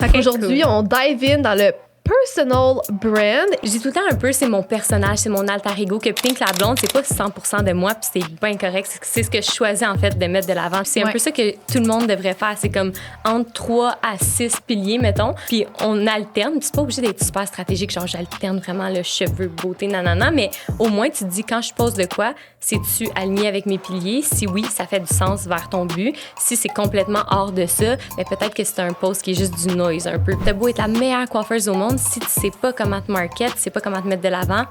Aujourd'hui, on dive in dans le personal brand. Je dis tout le temps un peu, c'est mon personnage, c'est mon alter ego, que Pink la blonde, c'est pas 100% de moi, puis c'est bien correct. C'est ce que je choisis, en fait, de mettre de l'avant. C'est un peu ça que tout le monde devrait faire. C'est comme entre 3 à 6 piliers, mettons, puis on alterne. Puis c'est pas obligé d'être super stratégique, genre j'alterne vraiment le cheveu, beauté, nanana, mais au moins, tu te dis, quand je pose de quoi, c'est-tu aligné avec mes piliers? Si oui, ça fait du sens vers ton but. Si c'est complètement hors de ça, mais peut-être que c'est un post qui est juste du noise un peu. T'as beau être la meilleure coiffeuse au monde, si tu sais pas comment te market, tu sais pas comment te mettre de l'avant,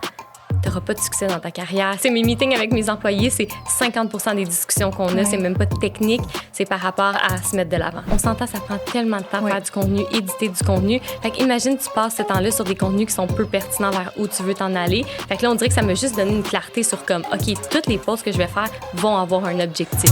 t'auras pas de succès dans ta carrière. C'est mes meetings avec mes employés, c'est 50% des discussions qu'on a, c'est même pas technique, c'est par rapport à se mettre de l'avant. On s'entend, ça prend tellement de temps faire du contenu, éditer du contenu. Fait que imagine, tu passes ce temps-là sur des contenus qui sont peu pertinents vers où tu veux t'en aller. Fait que là, on dirait que ça m'a juste donné une clarté sur comme, OK, toutes les posts que je vais faire vont avoir un objectif.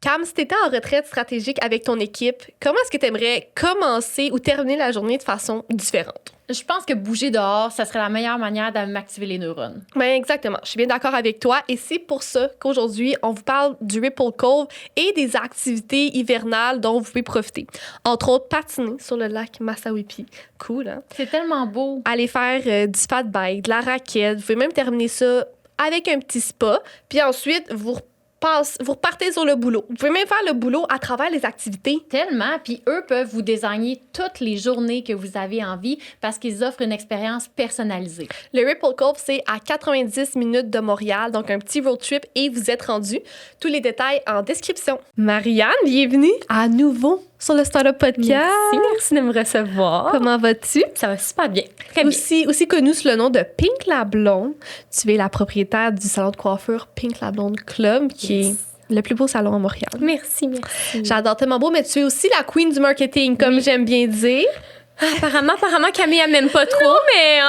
Cam, si tu étais en retraite stratégique avec ton équipe, comment est-ce que tu aimerais commencer ou terminer la journée de façon différente? Je pense que bouger dehors, ça serait la meilleure manière de m'activer les neurones. Ben exactement. Je suis bien d'accord avec toi. Et c'est pour ça qu'aujourd'hui, on vous parle du Ripple Cove et des activités hivernales dont vous pouvez profiter. Entre autres, patiner sur le lac Massawippi. Cool, hein? C'est tellement beau. Aller faire du fat bike, de la raquette. Vous pouvez même terminer ça avec un petit spa. Puis ensuite, vous repartez sur le boulot. Vous pouvez même faire le boulot à travers les activités. Tellement. Puis eux peuvent vous désigner toutes les journées que vous avez envie parce qu'ils offrent une expérience personnalisée. Le Ripple Cove, c'est à 90 minutes de Montréal, donc un petit road trip et vous êtes rendu. Tous les détails en description. Marianne, bienvenue à nouveau sur le Startup Podcast. Merci de me recevoir. Comment vas-tu? Ça va super bien. Très bien. Aussi connu sous le nom de Pink la Blonde. Tu es la propriétaire du salon de coiffure Pink la Blonde Club, qui est le plus beau salon à Montréal. Merci. J'adore tellement beau, mais tu es aussi la queen du marketing, comme j'aime bien dire. Apparemment, Camille, elle m'aime pas trop, mais...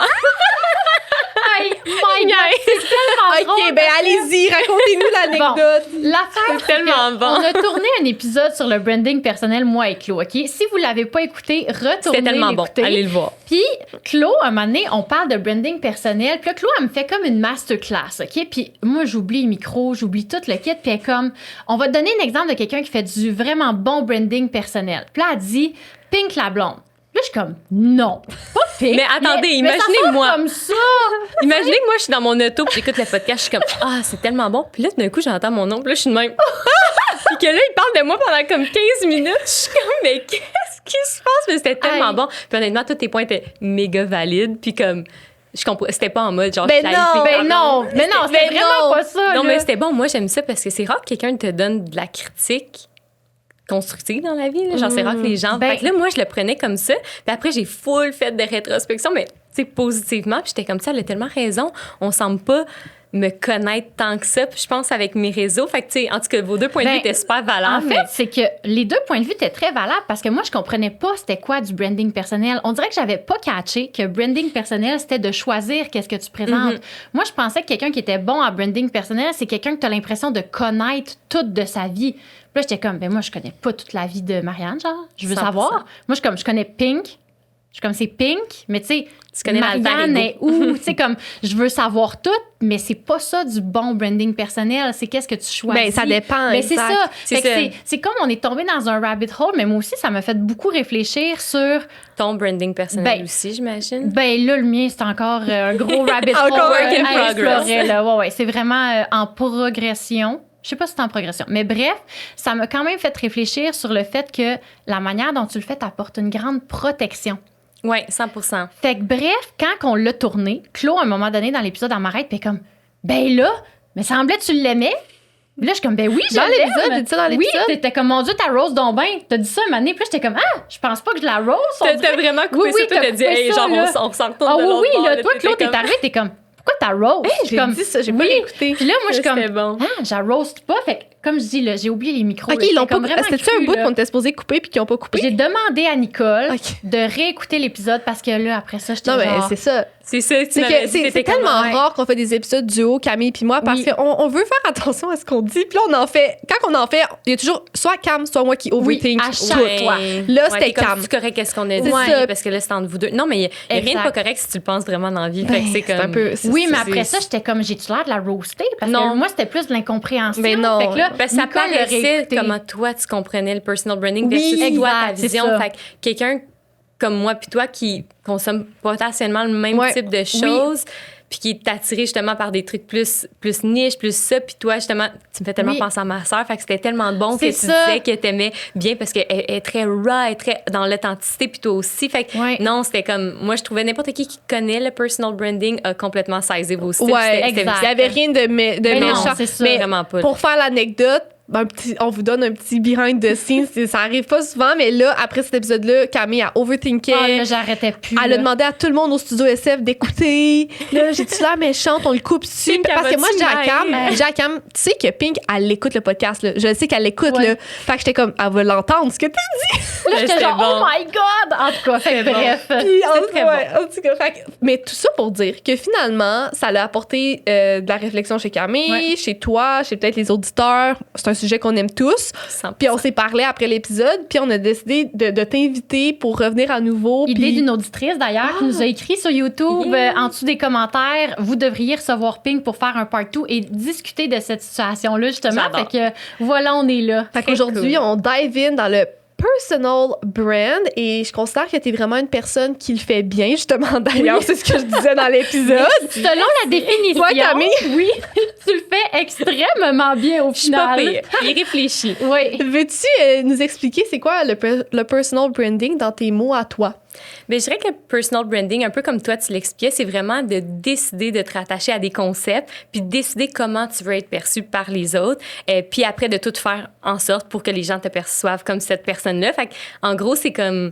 Hey, my God, c'est tellement drôle. OK, ben allez-y, racontez-nous l'anecdote. Bon, l'affaire, c'est tellement bon. On a tourné un épisode sur le branding personnel, moi et Chlo, OK? Si vous l'avez pas écouté, retournez C'était tellement l'écouter. bon, allez le voir. Puis Chlo, à un moment donné, on parle de branding personnel. Puis là, Chlo, elle me fait comme une masterclass, OK? Puis moi, j'oublie le micro, j'oublie tout le kit. Puis elle est comme, on va te donner un exemple de quelqu'un qui fait du vraiment bon branding personnel. Puis là, elle dit Pink la blonde. Là, je suis comme, non, pas Pink. Mais attendez, imaginez-moi. Comme ça. Imaginez que moi, je suis dans mon auto, puis j'écoute le podcast, je suis comme, ah, c'est tellement bon. Puis là, d'un coup, j'entends mon nom, puis là, je suis de même. Puis que là, il parle de moi pendant comme 15 minutes. Je suis comme, mais qu'est-ce qui se passe? Mais c'était tellement bon. Puis honnêtement, tous tes points étaient méga valides. Puis comme, je comprends, c'était pas en mode genre, Ben non, c'était vraiment pas ça. Non, là. mais c'était bon. Moi, j'aime ça parce que c'est rare que quelqu'un te donne de la critique constructive dans la vie. Là. Genre, c'est rare que les gens... Fait que là, moi, je le prenais comme ça. Puis après, j'ai full fait de rétrospection, mais tu sais, positivement. Puis j'étais comme ça, elle a tellement raison. On semble pas me connaître tant que ça. Puis je pense avec mes réseaux. Fait que, tu sais, en tout cas, vos deux points de vue étaient super valables. En fait, c'est que les deux points de vue étaient très valables parce que moi, je comprenais pas c'était quoi du branding personnel. On dirait que j'avais pas catché que branding personnel, c'était de choisir qu'est-ce que tu présentes. Moi, je pensais que quelqu'un qui était bon à branding personnel, c'est quelqu'un que tu as l'impression de connaître toute de sa vie. Puis là, j'étais comme, ben moi, je connais pas toute la vie de Marianne, genre. Je veux 100%. savoir. Moi, je suis comme, je connais Pink. Je suis comme, c'est Pink, mais tu sais, connais Marianne est où? Tu sais, comme, je veux savoir tout, mais c'est pas ça du bon branding personnel. C'est qu'est-ce que tu choisis. Ben, ça dépend, mais c'est ça. C'est Fait que ça. c'est comme on est tombé dans un rabbit hole, mais moi aussi, ça m'a fait beaucoup réfléchir sur... Ton branding personnel Ben, aussi, j'imagine. Ben là, le mien, c'est encore un gros rabbit hole. Encore work in à progress. explorer, là. Ouais, c'est vraiment en progression. Je sais pas si c'est en progression. Mais bref, ça m'a quand même fait réfléchir sur le fait que la manière dont tu le fais t'apporte une grande protection. Oui, 100%. Fait que bref, quand on l'a tourné, Chlo, à un moment donné, dans l'épisode, elle m'arrête, puis elle est comme, ben là, mais semblait que tu l'aimais. Puis là, je suis comme, ben oui, je Dans l'aime. l'épisode, j'ai dit ça dans l'épisode. Oui, t'étais comme, mon Dieu, ta rose donc ben. T'as dit ça un moment donné, puis là, j'étais comme, ah, je pense pas que je la rose. T'as vraiment coupé ça, toi, t'as dit, hey, genre, on s'en retourne Ah de l'autre oui, bord, là, toi, Claude, t'es arrivé, t'es comme, pourquoi t'as rose? J'ai dit ça, j'ai pas écouté. Puis là, moi, je suis comme, C'était bon. ah, je la roast pas. Fait que, comme je dis, là, j'ai oublié les micros. OK, là, ils l'ont j'étais comme pas... vraiment C'était-tu un cru, bout là. qu'on était supposé couper puis qu'ils ont pas coupé? J'ai demandé à Nicole OK. de réécouter l'épisode parce que là, après ça, j'étais Non, mais genre... c'est ça. C'est ça, tu C'est m'avais que dit, c'est t'étais tellement comme, ouais. rare qu'on fait des épisodes duo, Camille puis moi, parce Oui. qu'on veut faire attention à ce qu'on dit. Puis là, on en fait. Quand on en fait, il y a toujours soit Cam, soit moi qui overthink à tout. chaque fois. Là, c'était t'es comme, Cam. C'est correct, qu'est-ce qu'on a dit, C'est ça. parce que là, c'est entre vous deux. Non, mais il n'y a rien de Exact. pas correct si tu le penses vraiment dans la vie. Ben, Fait que c'est c'est comme. un peu. Oui, mais c'est- après ça, j'étais comme, j'ai-tu l'air de la roaster? Parce Non. que moi, c'était plus de l'incompréhension. Mais non. Fait que là, Parce que ça Nicole l'aurait paraissait écouté. comment toi, tu comprenais le personal branding Oui, versus toi, ta exact, c'est vision. ça. Fait que quelqu'un comme moi puis toi qui consomme potentiellement le même Ouais. type de choses puis qui est attiré justement par des trucs plus niche, plus ça. Puis toi, justement, tu me fais tellement Oui. penser à ma sœur. Fait que c'était tellement bon que C'est tu ça. disais que t'aimais bien parce qu'elle est très raw, elle est très dans l'authenticité puis toi aussi. Fait que Ouais. non, c'était comme... Moi, je trouvais n'importe qui connaît le personal branding a complètement saisi vos styles. Ouais, C'était- exact. Il n'y avait rien de Mais non, méchant. c'est ça. Mais Vraiment pas. pour faire l'anecdote, on vous donne un petit behind the scenes. Ça arrive pas souvent, mais là, après cet épisode-là, Camille a overthinké. Ah, là, j'arrêtais plus. Elle là. a demandé à tout le monde au studio SF d'écouter. Là, j'ai-tu l'air méchante? On le coupe dessus. Pink, Parce elle que moi, va-tu je dis à Cam, tu sais que Pink, elle écoute le podcast. Là. Je sais qu'elle l'écoute. Ouais. Là. Fait que j'étais comme, elle va l'entendre, ce que t'as dit. Là, j'étais C'était genre, bon. oh my God! En tout cas, fait que C'était bon. bref. Puis, en très tout cas, fait que- mais tout ça pour dire que finalement, ça l'a apporté de la réflexion chez Camille, Ouais. chez toi, chez peut-être les auditeurs. C'est un sujet qu'on aime tous. 100%. Puis on s'est parlé après l'épisode, puis on a décidé de t'inviter pour revenir à nouveau. Idée puis- d'une auditrice d'ailleurs qui nous a écrit sur YouTube Yeah. en dessous des commentaires. Vous devriez recevoir Pink pour faire un part 2 et discuter de cette situation-là justement. J'adore. Fait que voilà, on est là. Fait qu'aujourd'hui, cool. on dive in dans le personal brand et je considère que tu es vraiment une personne qui le fait bien, justement. D'ailleurs, c'est ce que je disais dans l'épisode. Selon la définition, Toi, Camille? oui, tu le fais extrêmement bien au Je suis pas final. pire. Il réfléchit. Oui. Veux-tu nous expliquer c'est quoi le personal branding dans tes mots à toi? Mais je dirais que le personal branding, un peu comme toi, tu l'expliquais, c'est vraiment de décider de te rattacher à des concepts, puis de décider comment tu veux être perçu par les autres, puis après de tout faire en sorte pour que les gens te perçoivent comme cette personne-là. Fait que, en gros, c'est comme...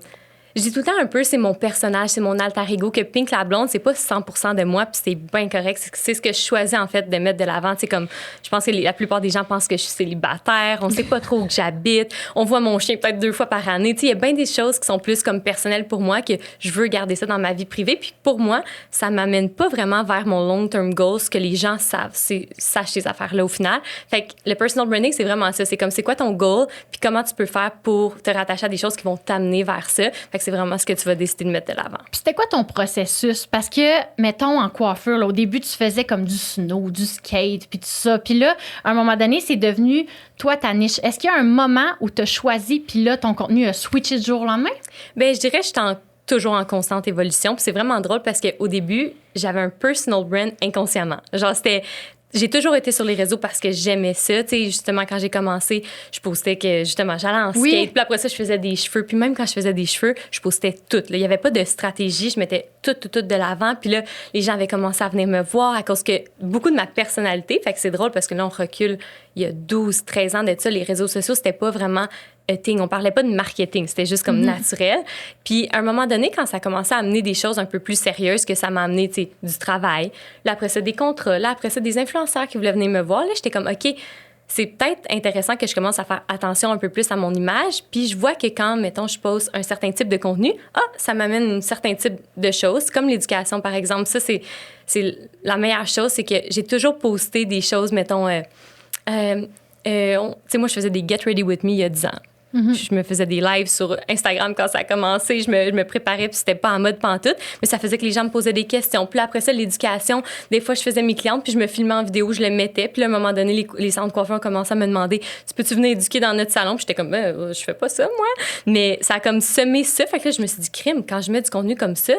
Je dis tout le temps un peu, c'est mon personnage, c'est mon alter ego, que Pink la blonde, c'est pas 100% de moi, puis c'est bien correct. C'est ce que je choisis, en fait, de mettre de l'avant. C'est comme, je pense que la plupart des gens pensent que je suis célibataire, on sait pas trop où que j'habite, on voit mon chien peut-être 2 fois par année. Tu sais, il y a bien des choses qui sont plus comme personnelles pour moi, que je veux garder ça dans ma vie privée. Puis pour moi, ça m'amène pas vraiment vers mon long-term goal, ce que les gens savent, sachent ces affaires-là au final. Fait que le personal branding, c'est vraiment ça. C'est comme, c'est quoi ton goal, puis comment tu peux faire pour te rattacher à des choses qui vont t'amener vers ça. Fait que c'est vraiment ce que tu vas décider de mettre de l'avant. Puis c'était quoi ton processus? Parce que, mettons, en coiffure, là, au début, tu faisais comme du snow, du skate, puis tout ça. Puis là, à un moment donné, c'est devenu, toi, ta niche. Est-ce qu'il y a un moment où tu as choisi, puis là, ton contenu a switché du jour au lendemain? Bien, je dirais que je suis toujours en constante évolution. Puis c'est vraiment drôle parce qu'au début, j'avais un personal brand inconsciemment. Genre, j'ai toujours été sur les réseaux parce que j'aimais ça. Tu sais, justement, quand j'ai commencé, je postais que, justement, j'allais en skate. Oui. Puis après ça, je faisais des cheveux. Puis même quand je faisais des cheveux, je postais tout. Là. Il n'y avait pas de stratégie. Je mettais tout de l'avant. Puis là, les gens avaient commencé à venir me voir à cause que beaucoup de ma personnalité. Fait que c'est drôle parce que là, on recule il y a 12, 13 ans de ça. Les réseaux sociaux, c'était pas vraiment a thing. On parlait pas de marketing. C'était juste comme naturel. Puis à un moment donné, quand ça a commencé à amener des choses un peu plus sérieuses, que ça m'a amené, tu sais, du travail. Là, après ça, des contrats. Là, après ça, des influenceurs qui voulaient venir me voir. Là, j'étais comme, OK, c'est peut-être intéressant que je commence à faire attention un peu plus à mon image. Puis je vois que quand, mettons, je poste un certain type de contenu, ça m'amène un certain type de choses, comme l'éducation, par exemple. Ça, c'est la meilleure chose, c'est que j'ai toujours posté des choses, mettons, tu sais, moi, je faisais des Get Ready With Me il y a 10 ans. Je me faisais des lives sur Instagram quand ça a commencé. Je me préparais, puis c'était pas en mode pantoute. Mais ça faisait que les gens me posaient des questions. Puis là, après ça, l'éducation, des fois, je faisais mes clientes, puis je me filmais en vidéo, je le mettais. Puis là, à un moment donné, les centres de coiffure ont commencé à me demander « Tu peux-tu venir éduquer dans notre salon? » Puis j'étais comme je fais pas ça, moi. » Mais ça a comme semé ça. Fait que là, je me suis dit « Crime, quand je mets du contenu comme ça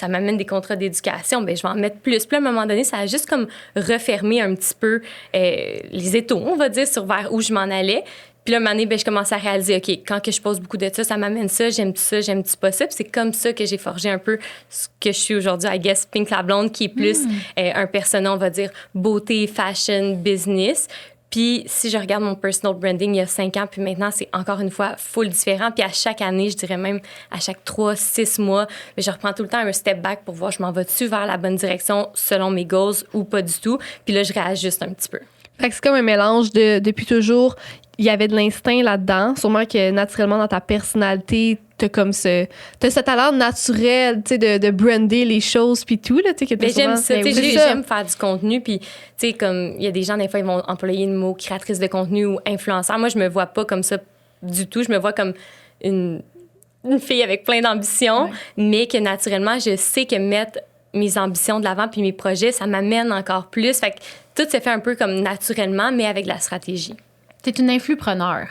m'amène des contrats d'éducation. Ben je vais en mettre plus. » Puis là, à un moment donné, ça a juste comme refermé un petit peu les étaux, on va dire, sur vers où je m'en allais. Puis là, un moment donné, je commençais à réaliser, OK, quand que je pose beaucoup de ça m'amène ça, j'aime-tu pas ça? Puis c'est comme ça que j'ai forgé un peu ce que je suis aujourd'hui, I guess, Pink la blonde, qui est plus un persona, on va dire, beauté, fashion, business. Puis si je regarde mon personal branding il y a 5 ans, puis maintenant, c'est encore une fois full différent. Puis à chaque année, je dirais même à chaque 3-6 mois, je reprends tout le temps un step back pour voir je m'en vais-tu vers la bonne direction selon mes goals ou pas du tout. Puis là, je réajuste un petit peu. Fait que c'est comme un mélange depuis toujours. il y avait de l'instinct là-dedans. Sûrement que naturellement, dans ta personnalité, t'as ce talent naturel, tu sais, de brander les choses puis tout, là, tu sais, que Mais j'aime ça, tu sais, ça. j'aime faire du contenu, puis, tu sais, comme, il y a des gens, des fois, ils vont employer le mot créatrice de contenu ou influenceur. Moi, je me vois pas comme ça du tout. Je me vois comme une fille avec plein d'ambitions, mais que naturellement, je sais que mettre mes ambitions de l'avant puis mes projets, ça m'amène encore plus. Fait que tout se fait un peu comme naturellement, mais avec de la stratégie. T'es une influpreneur.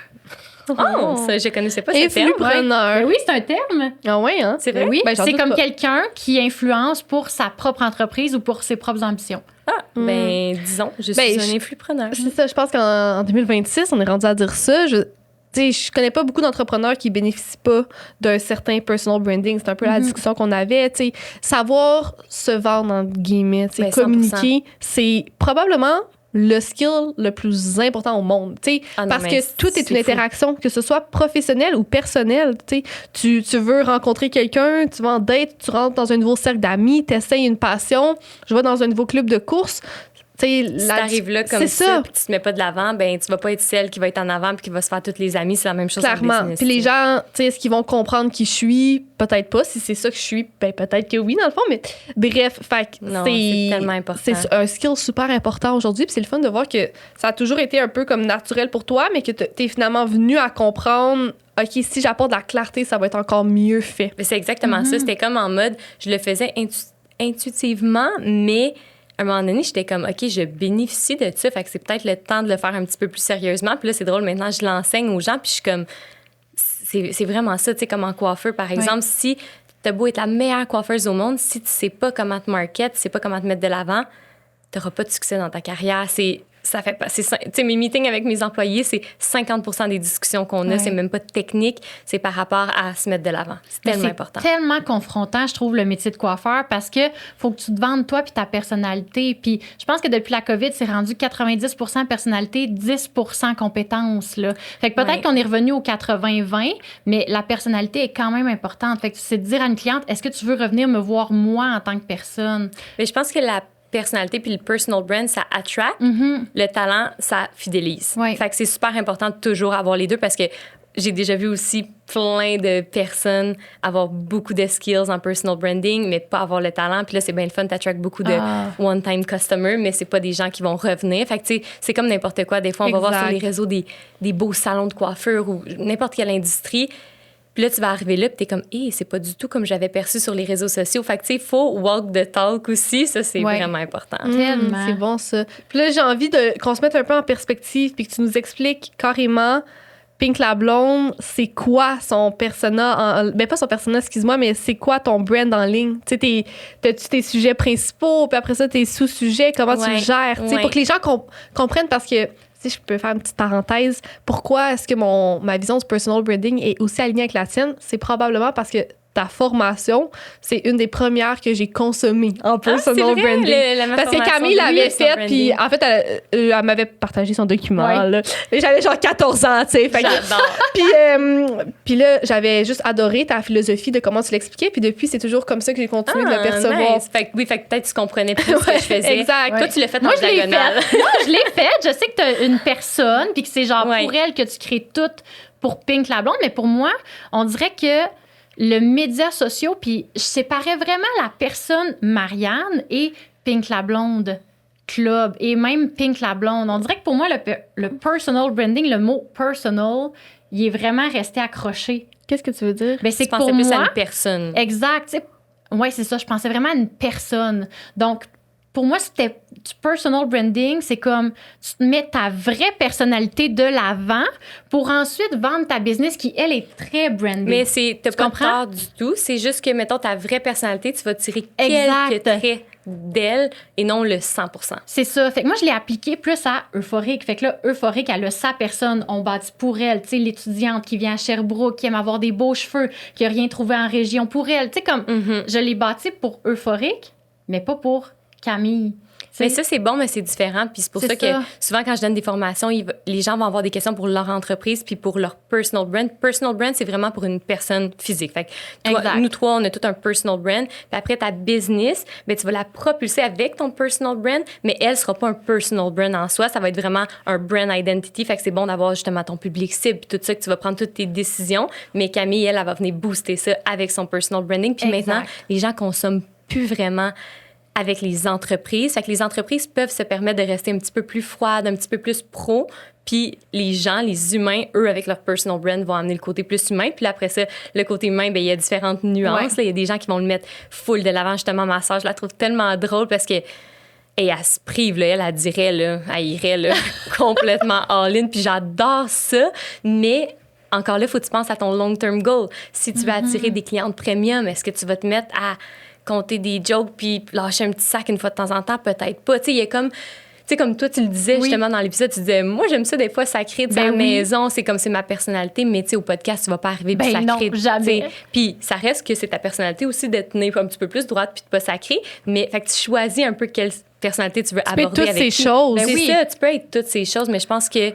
Oh, ça, je connaissais pas ce terme. Influpreneur. Ben oui, c'est un terme. Ah ouais, hein? C'est vrai? Oui, Ben, j'en c'est doute comme pas. quelqu'un qui influence pour sa propre entreprise ou pour ses propres ambitions. Ah, ben, disons, je suis Ben, un influpreneur. C'est ça, je pense qu'en 2026, on est rendu à dire ça. Tu sais, je connais pas beaucoup d'entrepreneurs qui bénéficient pas d'un certain personal branding. C'est un peu la discussion qu'on avait. Tu sais, savoir se vendre, entre guillemets, tu sais, Ben, 100%. communiquer, c'est probablement le skill le plus important au monde, tu sais, Ah non, parce mais que tout est c'est une fou. interaction, que ce soit professionnelle ou personnelle, tu sais. Tu veux rencontrer quelqu'un, tu vas en date, tu rentres dans un nouveau cercle d'amis, tu essayes une passion, je vais dans un nouveau club de course. Si t'arrives là comme c'est ça, puis tu te mets pas de l'avant, ben tu vas pas être celle qui va être en avant puis qui va se faire toutes les amis. C'est la même chose en Clairement. business. Puis les gens, tu sais, est-ce qu'ils vont comprendre qui je suis? Peut-être pas. Si c'est ça que je suis, ben peut-être que oui, dans le fond. Mais bref, fait que Non, c'est tellement important. C'est un skill super important aujourd'hui. Puis c'est le fun de voir que ça a toujours été un peu comme naturel pour toi, mais que t'es finalement venu à comprendre, OK, si j'apporte de la clarté, ça va être encore mieux fait. Mais c'est exactement ça. C'était comme en mode, je le faisais intuitivement, mais à un moment donné, j'étais comme, OK, je bénéficie de ça. Fait que c'est peut-être le temps de le faire un petit peu plus sérieusement. Puis là, c'est drôle, maintenant, je l'enseigne aux gens. Puis je suis comme, c'est vraiment ça, tu sais, comme en coiffeur, par exemple. Si t'as beau être la meilleure coiffeuse au monde, si tu sais pas comment te market, tu sais pas comment te mettre de l'avant, t'auras pas de succès dans ta carrière. Ça fait pas. Tu sais, mes meetings avec mes employés, c'est 50% des discussions qu'on a. C'est même pas technique, c'est par rapport à se mettre de l'avant. C'est tellement important. C'est tellement confrontant, je trouve, le métier de coiffeur parce que faut que tu te vendes toi puis ta personnalité. Puis je pense que depuis la COVID, c'est rendu 90% personnalité, 10% compétences. Là. Fait que peut-être qu'on est revenu au 80-20, mais la personnalité est quand même importante. Fait que c'est de dire à une cliente, est-ce que tu veux revenir me voir moi en tant que personne? Mais je pense que la personnalité puis le personal brand, ça attract. Le talent, ça fidélise. Ouais. Fait que c'est super important de toujours avoir les deux parce que j'ai déjà vu aussi plein de personnes avoir beaucoup de skills en personal branding, mais pas avoir le talent. Puis là, c'est bien le fun, t'attractes beaucoup de one-time customers, mais c'est pas des gens qui vont revenir. Fait que, tu sais, c'est comme n'importe quoi. Des fois, on va voir sur les réseaux des beaux salons de coiffure ou n'importe quelle industrie. Puis là, tu vas arriver là, puis t'es comme, c'est pas du tout comme j'avais perçu sur les réseaux sociaux. Fait que, tu sais, il faut walk the talk aussi. Ça, c'est vraiment important. Tellement. C'est bon, ça. Puis là, j'ai envie qu'on se mette un peu en perspective puis que tu nous expliques carrément, Pink la Blonde, c'est quoi son persona? Ben, pas son persona, excuse-moi, mais c'est quoi ton brand en ligne? Tu sais, t'as-tu tes sujets principaux, puis après ça, tes sous-sujets, comment tu le gères? Tu sais, pour que les gens comprennent, parce que, si je peux faire une petite parenthèse, pourquoi est-ce que ma vision du personal branding est aussi alignée avec la tienne? C'est probablement parce que ta formation, c'est une des premières que j'ai consommées en personal branding. Parce que Camille l'avait faite, puis en fait, elle m'avait partagé son document. Là. Et j'avais genre 14 ans, tu sais. J'adore. Puis là, j'avais juste adoré ta philosophie de comment tu l'expliquais, puis depuis, c'est toujours comme ça que j'ai continué de le percevoir. Nice. Fait que peut-être tu comprenais plus ce que je faisais. Exact. Toi, tu l'as fait en Moi, je l'ai diagonale. fait. Moi, je l'ai fait. Je sais que tu as une personne, puis que c'est genre pour elle que tu crées tout pour Pink la Blonde, mais pour moi, on dirait que le média social, puis je séparais vraiment la personne Marianne et Pink la Blonde Club et même Pink la Blonde. On dirait que pour moi, le personal branding, le mot personal, il est vraiment resté accroché. Qu'est-ce que tu veux dire? Ben, c'est Tu que pensais pour plus moi, à une personne. Exact. Oui, c'est ça. Je pensais vraiment à une personne. Donc, pour moi, c'était du personal branding, c'est comme tu te mets ta vraie personnalité de l'avant pour ensuite vendre ta business qui, elle, est très brandée. Mais t'as pas comprends? tort du tout. C'est juste que, mettons, ta vraie personnalité, tu vas tirer quelques traits d'elle et non le 100%. C'est ça. Fait que moi, je l'ai appliqué plus à Euphorique. Fait que là, Euphorique, elle a sa personne. On bâtit pour elle. Tu sais, l'étudiante qui vient à Sherbrooke, qui aime avoir des beaux cheveux, qui n'a rien trouvé en région pour elle. Tu sais, comme je l'ai bâti pour Euphorique, mais pas pour Camille. Mais ça, c'est bon, mais c'est différent. Puis c'est pour ça que souvent, quand je donne des formations, les gens vont avoir des questions pour leur entreprise puis pour leur personal brand. Personal brand, c'est vraiment pour une personne physique. Fait que toi, nous trois, on a tout un personal brand. Puis après, ta business, ben, tu vas la propulser avec ton personal brand, mais elle sera pas un personal brand en soi. Ça va être vraiment un brand identity. Fait que c'est bon d'avoir justement ton public cible puis tout ça, que tu vas prendre toutes tes décisions. Mais Camille, elle va venir booster ça avec son personal branding. Puis maintenant, les gens consomment plus vraiment avec les entreprises. Fait que les entreprises peuvent se permettre de rester un petit peu plus froides, un petit peu plus pro. Puis les gens, les humains, eux, avec leur personal brand, vont amener le côté plus humain. Puis là, après ça, le côté humain, bien, il y a différentes nuances. Il y a des gens qui vont le mettre full de l'avant. Justement, ma soeur, je la trouve tellement drôle parce que elle se prive, là, elle dirait, là, elle irait là, complètement all-in. Puis j'adore ça, mais encore là, il faut que tu penses à ton long-term goal. Si tu veux attirer des clientes premium, est-ce que tu vas te mettre à compter des jokes puis lâcher un petit sac une fois de temps en temps? Peut-être pas. Tu sais, il y a comme... Tu sais, comme toi, tu le disais justement dans l'épisode, tu disais, moi, j'aime ça des fois sacrer de sa maison, c'est comme c'est ma personnalité, mais tu sais, au podcast, tu vas pas arriver puis sacrer. Non, jamais. Puis ça reste que c'est ta personnalité aussi de tenir un petit peu plus droite puis de pas sacrer, mais fait que tu choisis un peu quelle personnalité tu veux aborder avec. Tu peux être toutes ces choses. Ben, c'est ça, tu peux être toutes ces choses, mais je pense que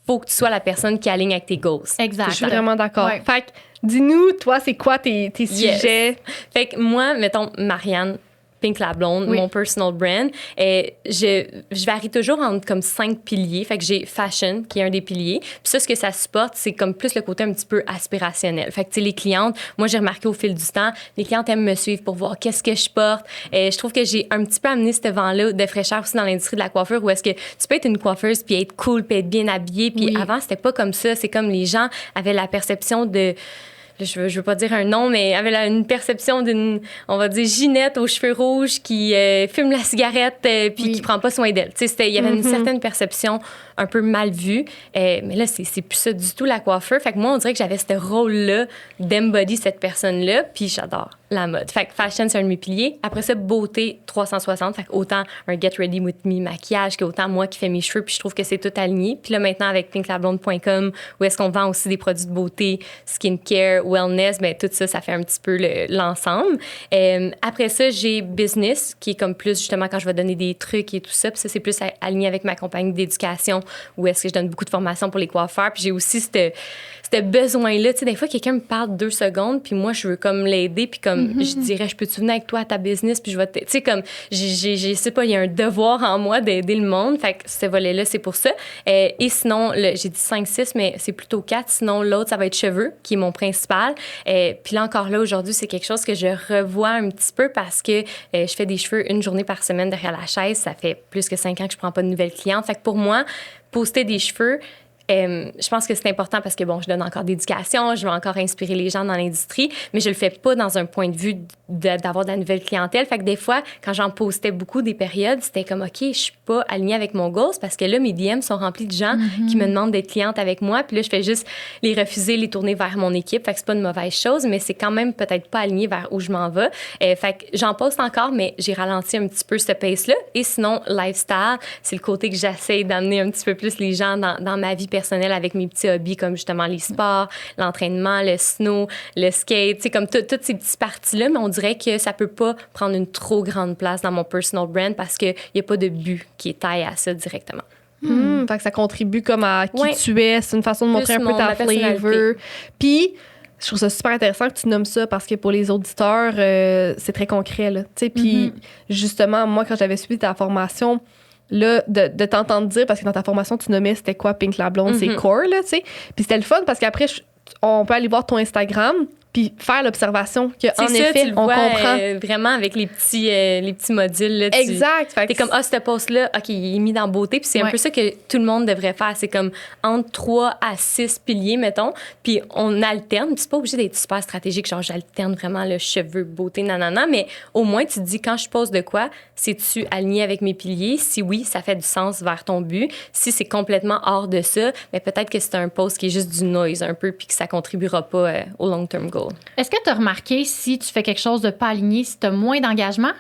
faut que tu sois la personne qui aligne avec tes goals. Exact. Je suis vraiment d'accord. Ouais. Fait que dis-nous, toi, c'est quoi tes sujets? Fait que moi, mettons, Marianne, Pink la blonde, mon personal brand, je varie toujours entre comme 5 piliers. Fait que j'ai fashion, qui est un des piliers. Puis ça, ce que ça supporte, c'est comme plus le côté un petit peu aspirationnel. Fait que, tu sais, les clientes, moi, j'ai remarqué au fil du temps, les clientes aiment me suivre pour voir qu'est-ce que je porte. Je trouve que j'ai un petit peu amené ce vent-là de fraîcheur aussi dans l'industrie de la coiffure, où est-ce que tu peux être une coiffeuse puis être cool puis être bien habillée. Puis avant, c'était pas comme ça. C'est comme les gens avaient la perception de... Je veux pas dire un nom, mais avait une perception d'une, on va dire, Ginette aux cheveux rouges qui fume la cigarette puis qui prend pas soin d'elle. Tu sais, il y avait une certaine perception un peu mal vue. Mais là, c'est plus ça du tout, la coiffeur. Fait que moi, on dirait que j'avais ce rôle-là d'embody cette personne-là, puis j'adore la mode. Fait que fashion, c'est un de mes piliers. Après ça, beauté 360. Fait que autant un Get Ready With Me maquillage qu'autant moi qui fais mes cheveux, puis je trouve que c'est tout aligné. Puis là, maintenant, avec pinklablonde.com, où est-ce qu'on vend aussi des produits de beauté, skincare, wellness, bien, tout ça, ça fait un petit peu l'ensemble. Après ça, j'ai business, qui est comme plus, justement, quand je vais donner des trucs et tout ça. Puis ça, c'est plus aligné avec ma compagnie d'éducation, où est-ce que je donne beaucoup de formations pour les coiffeurs. Puis j'ai aussi ce besoin-là. Tu sais, des fois, quelqu'un me parle 2 secondes, puis moi, je veux comme l'aider, puis comme je dirais, je peux-tu venir avec toi à ta business, puis je vais tu sais, comme, je sais pas, il y a un devoir en moi d'aider le monde. Fait que ce volet-là, c'est pour ça. Et sinon, j'ai dit 5-6, mais c'est plutôt 4. Sinon, l'autre, ça va être cheveux, qui est mon principal. Puis là, encore là, aujourd'hui, c'est quelque chose que je revois un petit peu parce que je fais des cheveux une journée par semaine derrière la chaise. Ça fait plus que 5 ans que je prends pas de nouvelles clientes. Fait que pour moi, poster des cheveux, je pense que c'est important parce que, bon, je donne encore d'éducation, je veux encore inspirer les gens dans l'industrie, mais je le fais pas dans un point de vue d'avoir de la nouvelle clientèle. Fait que des fois, quand j'en postais beaucoup des périodes, c'était comme, OK, je suis pas alignée avec mon goal parce que là, mes DM sont remplis de gens qui me demandent d'être cliente avec moi. Puis là, je fais juste les refuser, les tourner vers mon équipe. Fait que c'est pas une mauvaise chose, mais c'est quand même peut-être pas aligné vers où je m'en vais. Fait que j'en poste encore, mais j'ai ralenti un petit peu ce pace-là. Et sinon, lifestyle, c'est le côté que j'essaie d'amener un petit peu plus les gens dans ma vie personnelle avec mes petits hobbies comme justement les sports, l'entraînement, le snow, le skate, tu sais, comme toutes ces petites parties-là, mais on dirait que ça peut pas prendre une trop grande place dans mon personal brand parce qu'il n'y a pas de but qui est taillé à ça directement. Fait que ça contribue comme à qui tu es, c'est une façon de montrer un peu ta flavor. Puis, je trouve ça super intéressant que tu nommes ça parce que pour les auditeurs, c'est très concret, là. Tu sais, puis justement, moi, quand j'avais suivi ta formation, là, de t'entendre dire, parce que dans ta formation, tu nommais c'était quoi Pink la blonde, c'est core, là, tu sais. Puis c'était le fun parce qu'après, on peut aller voir ton Instagram puis faire l'observation qu'en effet, on comprend. Vraiment avec les petits modules. Là, exact. T'es comme, ce post-là, OK, il est mis dans beauté. Puis c'est un peu ça que tout le monde devrait faire. C'est comme entre 3 à 6 piliers, mettons. Puis on alterne. Puis c'est pas obligé d'être super stratégique, genre j'alterne vraiment le cheveu, beauté, nanana. Mais au moins, tu te dis, quand je pose de quoi, c'est-tu aligné avec mes piliers? Si oui, ça fait du sens vers ton but. Si c'est complètement hors de ça, mais peut-être que c'est un post qui est juste du noise un peu puis que ça contribuera pas au long-term goal. Est-ce que tu as remarqué si tu fais quelque chose de pas aligné, si tu as moins d'engagement?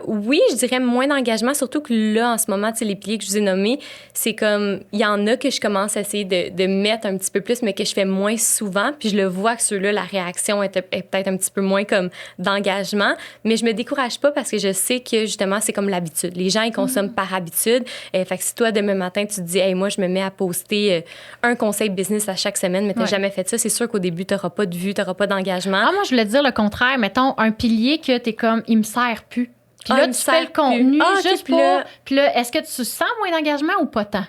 Oui, je dirais moins d'engagement, surtout que là, en ce moment, tu sais, les piliers que je vous ai nommés, c'est comme, il y en a que je commence à essayer de mettre un petit peu plus, mais que je fais moins souvent. Puis je le vois que ceux-là, la réaction est peut-être un petit peu moins comme d'engagement, mais je me décourage pas parce que je sais que justement, c'est comme l'habitude. Les gens, ils consomment par habitude. Fait que si toi, demain matin, tu te dis, hey, moi, je me mets à poster un conseil business à chaque semaine, mais t'as jamais fait ça, c'est sûr qu'au début, t'auras pas de vues, t'auras pas d'engagement. Ah, moi, je voulais dire le contraire. Mettons, un pilier que t'es comme, il me sert plus. Puis là, tu fais le contenu juste pour... Puis là, est-ce que tu sens moins d'engagement ou pas tant?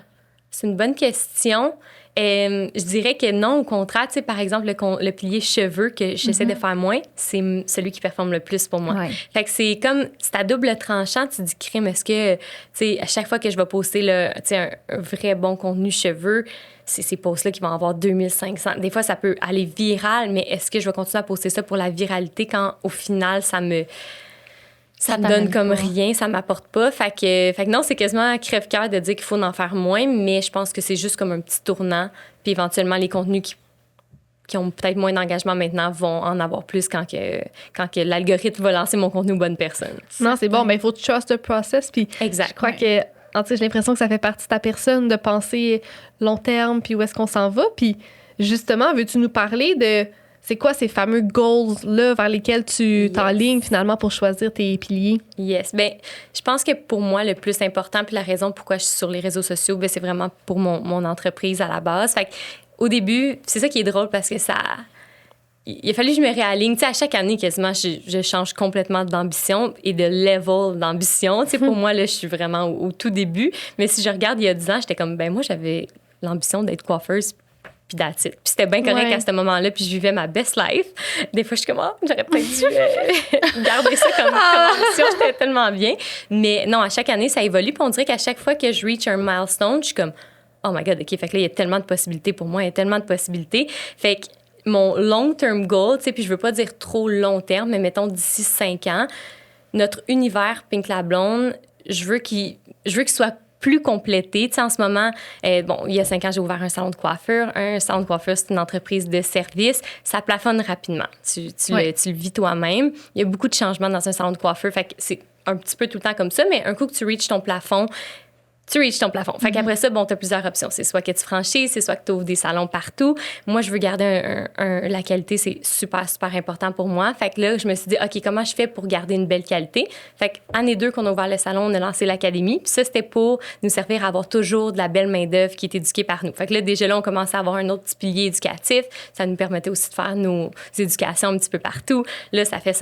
C'est une bonne question. Je dirais que non, au contraire. Tu sais, par exemple, le pilier cheveux que j'essaie de faire moins, c'est celui qui performe le plus pour moi. Fait que c'est comme, c'est à double tranchant. Tu te dis, crime, est-ce que, tu sais, à chaque fois que je vais poster un vrai bon contenu cheveux, c'est ces posts-là qui vont avoir 2500. Des fois, ça peut aller viral, mais est-ce que je vais continuer à poster ça pour la viralité quand, au final, ça me donne comme rien, ça m'apporte pas. Fait que non, c'est quasiment crève-cœur de dire qu'il faut en faire moins, mais je pense que c'est juste comme un petit tournant. Puis éventuellement, les contenus qui ont peut-être moins d'engagement maintenant vont en avoir plus quand que l'algorithme va lancer mon contenu aux bonnes personnes. Non, c'est bon, mais il faut trust the process. Puis exact. Je crois que, j'ai l'impression que ça fait partie de ta personne de penser long terme, puis où est-ce qu'on s'en va. Puis justement, veux-tu nous parler de... C'est quoi ces fameux goals-là vers lesquels tu t'enlignes finalement pour choisir tes piliers? Yes. Bien, je pense que pour moi, le plus important, puis la raison pourquoi je suis sur les réseaux sociaux, bien, c'est vraiment pour mon entreprise à la base. Fait qu'au début, c'est ça qui est drôle parce que il a fallu que je me réaligne. Tu sais, à chaque année, quasiment, je change complètement d'ambition et de level d'ambition. Tu sais, pour moi, là, je suis vraiment au tout début. Mais si je regarde il y a 10 ans, j'étais comme, ben moi, j'avais l'ambition d'être coiffeuse puis that's it. Puis c'était bien correct à ce moment-là, puis je vivais ma best life. Des fois, je suis comme, j'aurais peut-être dû garder ça comme ambition, j'étais tellement bien. Mais non, à chaque année, ça évolue, puis on dirait qu'à chaque fois que je reach un milestone, je suis comme, oh my God, OK, fait que là, il y a tellement de possibilités pour moi, il y a tellement de possibilités. Fait que mon long-term goal, tu sais, puis je veux pas dire trop long terme, mais mettons d'ici 5 ans, notre univers Pink La Blonde, je veux qu'il soit plus complété. Tu sais, en ce moment, il y a 5 ans, j'ai ouvert un salon de coiffure. Un salon de coiffure, c'est une entreprise de service. Ça plafonne rapidement. Tu le vis toi-même. Il y a beaucoup de changements dans un salon de coiffure. Fait que c'est un petit peu tout le temps comme ça, mais un coup que tu reaches ton plafond, Fait qu'après ça, t'as plusieurs options. C'est soit que tu franchises, c'est soit que tu ouvres des salons partout. Moi, je veux garder la qualité, c'est super, super important pour moi. Fait que là, je me suis dit, OK, comment je fais pour garder une belle qualité? Fait que, année 2 qu'on a ouvert le salon, on a lancé l'académie. Puis ça, c'était pour nous servir à avoir toujours de la belle main-d'œuvre qui est éduquée par nous. Fait que là, déjà là, on commençait à avoir un autre petit pilier éducatif. Ça nous permettait aussi de faire nos éducations un petit peu partout. Là, ça fait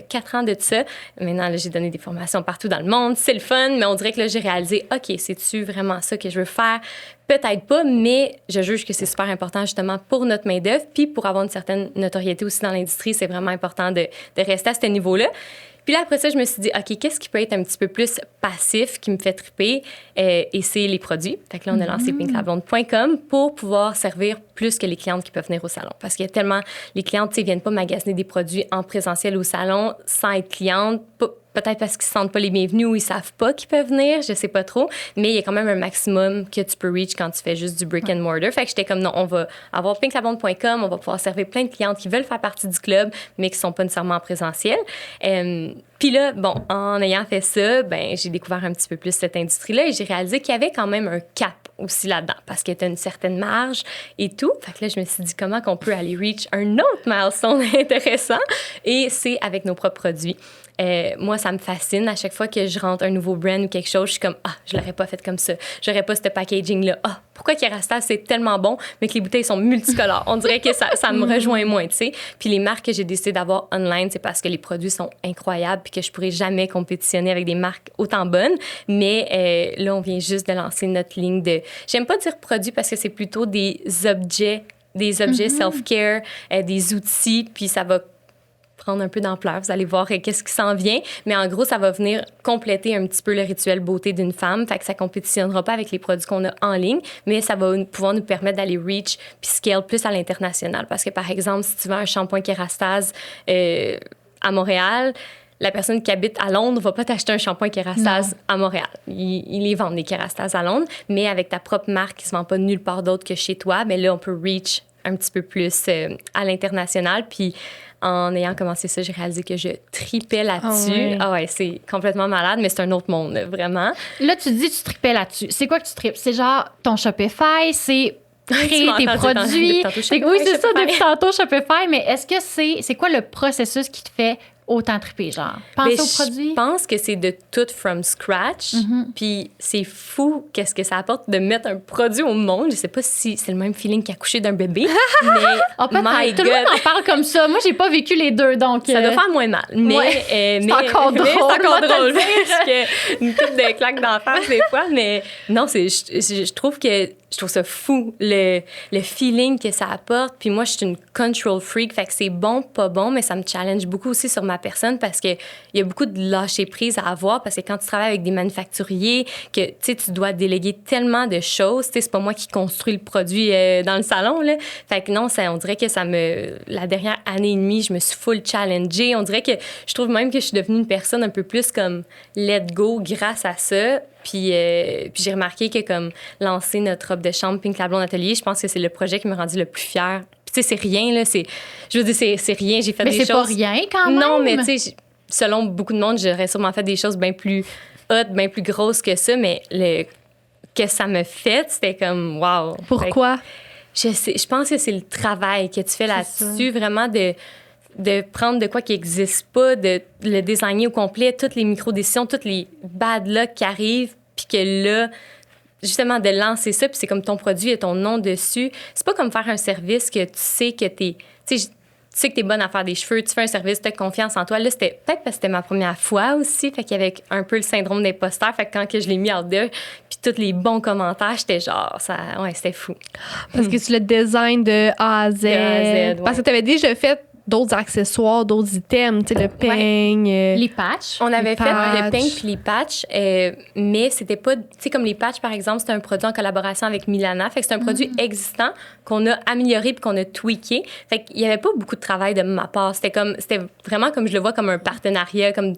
4 ans de ça. Maintenant, là, j'ai donné des formations partout dans le monde. C'est le fun, mais on dirait que là, j'ai réalisé, OK, c'est-tu vraiment ça que je veux faire? Peut-être pas, mais je juge que c'est super important justement pour notre main-d'œuvre. Puis pour avoir une certaine notoriété aussi dans l'industrie, c'est vraiment important de rester à ce niveau-là. Puis là, après ça, je me suis dit, OK, qu'est-ce qui peut être un petit peu plus passif, qui me fait triper? Et c'est les produits. Fait que là, on a lancé pinklablonde.com pour pouvoir servir plus que les clientes qui peuvent venir au salon. Parce qu'il y a tellement... Les clientes, tu sais, viennent pas magasiner des produits en présentiel au salon sans être clientes. Peut-être parce qu'ils ne se sentent pas les bienvenus ou ils savent pas qu'ils peuvent venir, je sais pas trop. Mais il y a quand même un maximum que tu peux reach quand tu fais juste du brick and mortar. Fait que j'étais comme, non, on va avoir pinklablonde.com, on va pouvoir servir plein de clientes qui veulent faire partie du club, mais qui sont pas nécessairement en présentiel. Puis là, en ayant fait ça, j'ai découvert un petit peu plus cette industrie-là et j'ai réalisé qu'il y avait quand même un cap aussi là-dedans parce qu'il y a une certaine marge et tout. Fait que là, je me suis dit comment qu'on peut aller reach un autre milestone intéressant et c'est avec nos propres produits. Moi, ça me fascine. À chaque fois que je rentre un nouveau brand ou quelque chose, je suis comme, je l'aurais pas fait comme ça. J'aurais pas ce packaging-là. Pourquoi Kerastase, c'est tellement bon, mais que les bouteilles sont multicolores? On dirait que ça me rejoint moins, tu sais. Puis les marques que j'ai décidé d'avoir online, c'est parce que les produits sont incroyables puis que je pourrais jamais compétitionner avec des marques autant bonnes. Mais là, on vient juste de lancer notre ligne de... J'aime pas dire produits parce que c'est plutôt des objets self-care, des outils, puis ça va prendre un peu d'ampleur. Vous allez voir qu'est-ce qui s'en vient. Mais en gros, ça va venir compléter un petit peu le rituel beauté d'une femme. Fait que ça compétitionnera pas avec les produits qu'on a en ligne, mais ça va pouvoir nous permettre d'aller reach puis scale plus à l'international. Parce que, par exemple, si tu veux un shampoing Kerastase à Montréal, la personne qui habite à Londres va pas t'acheter un shampoing Kerastase à Montréal. Ils les vendent, des Kerastase à Londres, mais avec ta propre marque qui se vend pas nulle part d'autre que chez toi, mais là, on peut reach un petit peu plus à l'international. Puis en ayant commencé ça, j'ai réalisé que je tripais là-dessus. Ah ouais, c'est complètement malade, mais c'est un autre monde, vraiment. Là, tu dis que tu tripais là-dessus. C'est quoi que tu tripes? C'est genre ton Shopify, c'est créer tes produits. Oui, c'est ça, depuis tantôt Shopify, mais est-ce que c'est quoi le processus qui te fait autant triper, genre? Penser aux produits? Je pense que c'est de tout from scratch. Puis c'est fou qu'est-ce que ça apporte de mettre un produit au monde. Je sais pas si c'est le même feeling qu'accoucher d'un bébé, mais my tout le monde en parle comme ça. Moi, j'ai pas vécu les deux, donc... Ça doit faire moins mal. Mais, c'est encore drôle. C'est encore drôle, parce que une coupe de claques d'en face des fois. Mais non, je trouve ça fou, le feeling que ça apporte. Puis moi, je suis une control freak, fait que c'est bon, pas bon, mais ça me challenge beaucoup aussi sur ma personne parce qu'il y a beaucoup de lâcher prise à avoir parce que quand tu travailles avec des manufacturiers, que tu dois déléguer tellement de choses, c'est pas moi qui construis le produit dans le salon, là. Fait que non, on dirait que la dernière année et demie, je me suis full challengée. On dirait que je trouve même que je suis devenue une personne un peu plus comme let go grâce à ça. Puis j'ai remarqué que comme lancer notre robe de chambre Pink La Blonde Atelier, je pense que c'est le projet qui m'a rendu le plus fière. Puis tu sais, c'est rien, là. Je veux dire, c'est rien. J'ai fait des choses... Mais c'est pas rien, quand même. Non, mais tu sais, selon beaucoup de monde, j'aurais sûrement fait des choses bien plus hautes, bien plus grosses que ça. Mais que ça me fait, c'était comme wow. Pourquoi? Je pense que c'est le travail que tu fais là-dessus, vraiment de prendre de quoi qui n'existe pas, de le designer au complet, toutes les micro-décisions, toutes les bad luck qui arrivent, puis que là, justement, de lancer ça, puis c'est comme ton produit et ton nom dessus. C'est pas comme faire un service que tu sais que tu sais que t'es bonne à faire des cheveux, tu fais un service, tu as confiance en toi. Là, c'était peut-être parce que c'était ma première fois aussi, fait qu'il y avait un peu le syndrome d'imposteur. Fait que quand que je l'ai mis out there, puis tous les bons commentaires, j'étais genre, c'était fou. Parce que tu le design de A à Z. De A à Z, Parce que tu avais déjà fait d'autres accessoires, d'autres items, tu sais, le peigne. Les patchs. On avait fait patchs. le peigne puis les patchs, mais c'était pas... Tu sais, comme les patchs, par exemple, c'était un produit en collaboration avec Milana. Fait que c'est un produit existant qu'on a amélioré puis qu'on a tweaké. Fait qu'il y avait pas beaucoup de travail de ma part. C'était vraiment comme je le vois comme un partenariat, comme...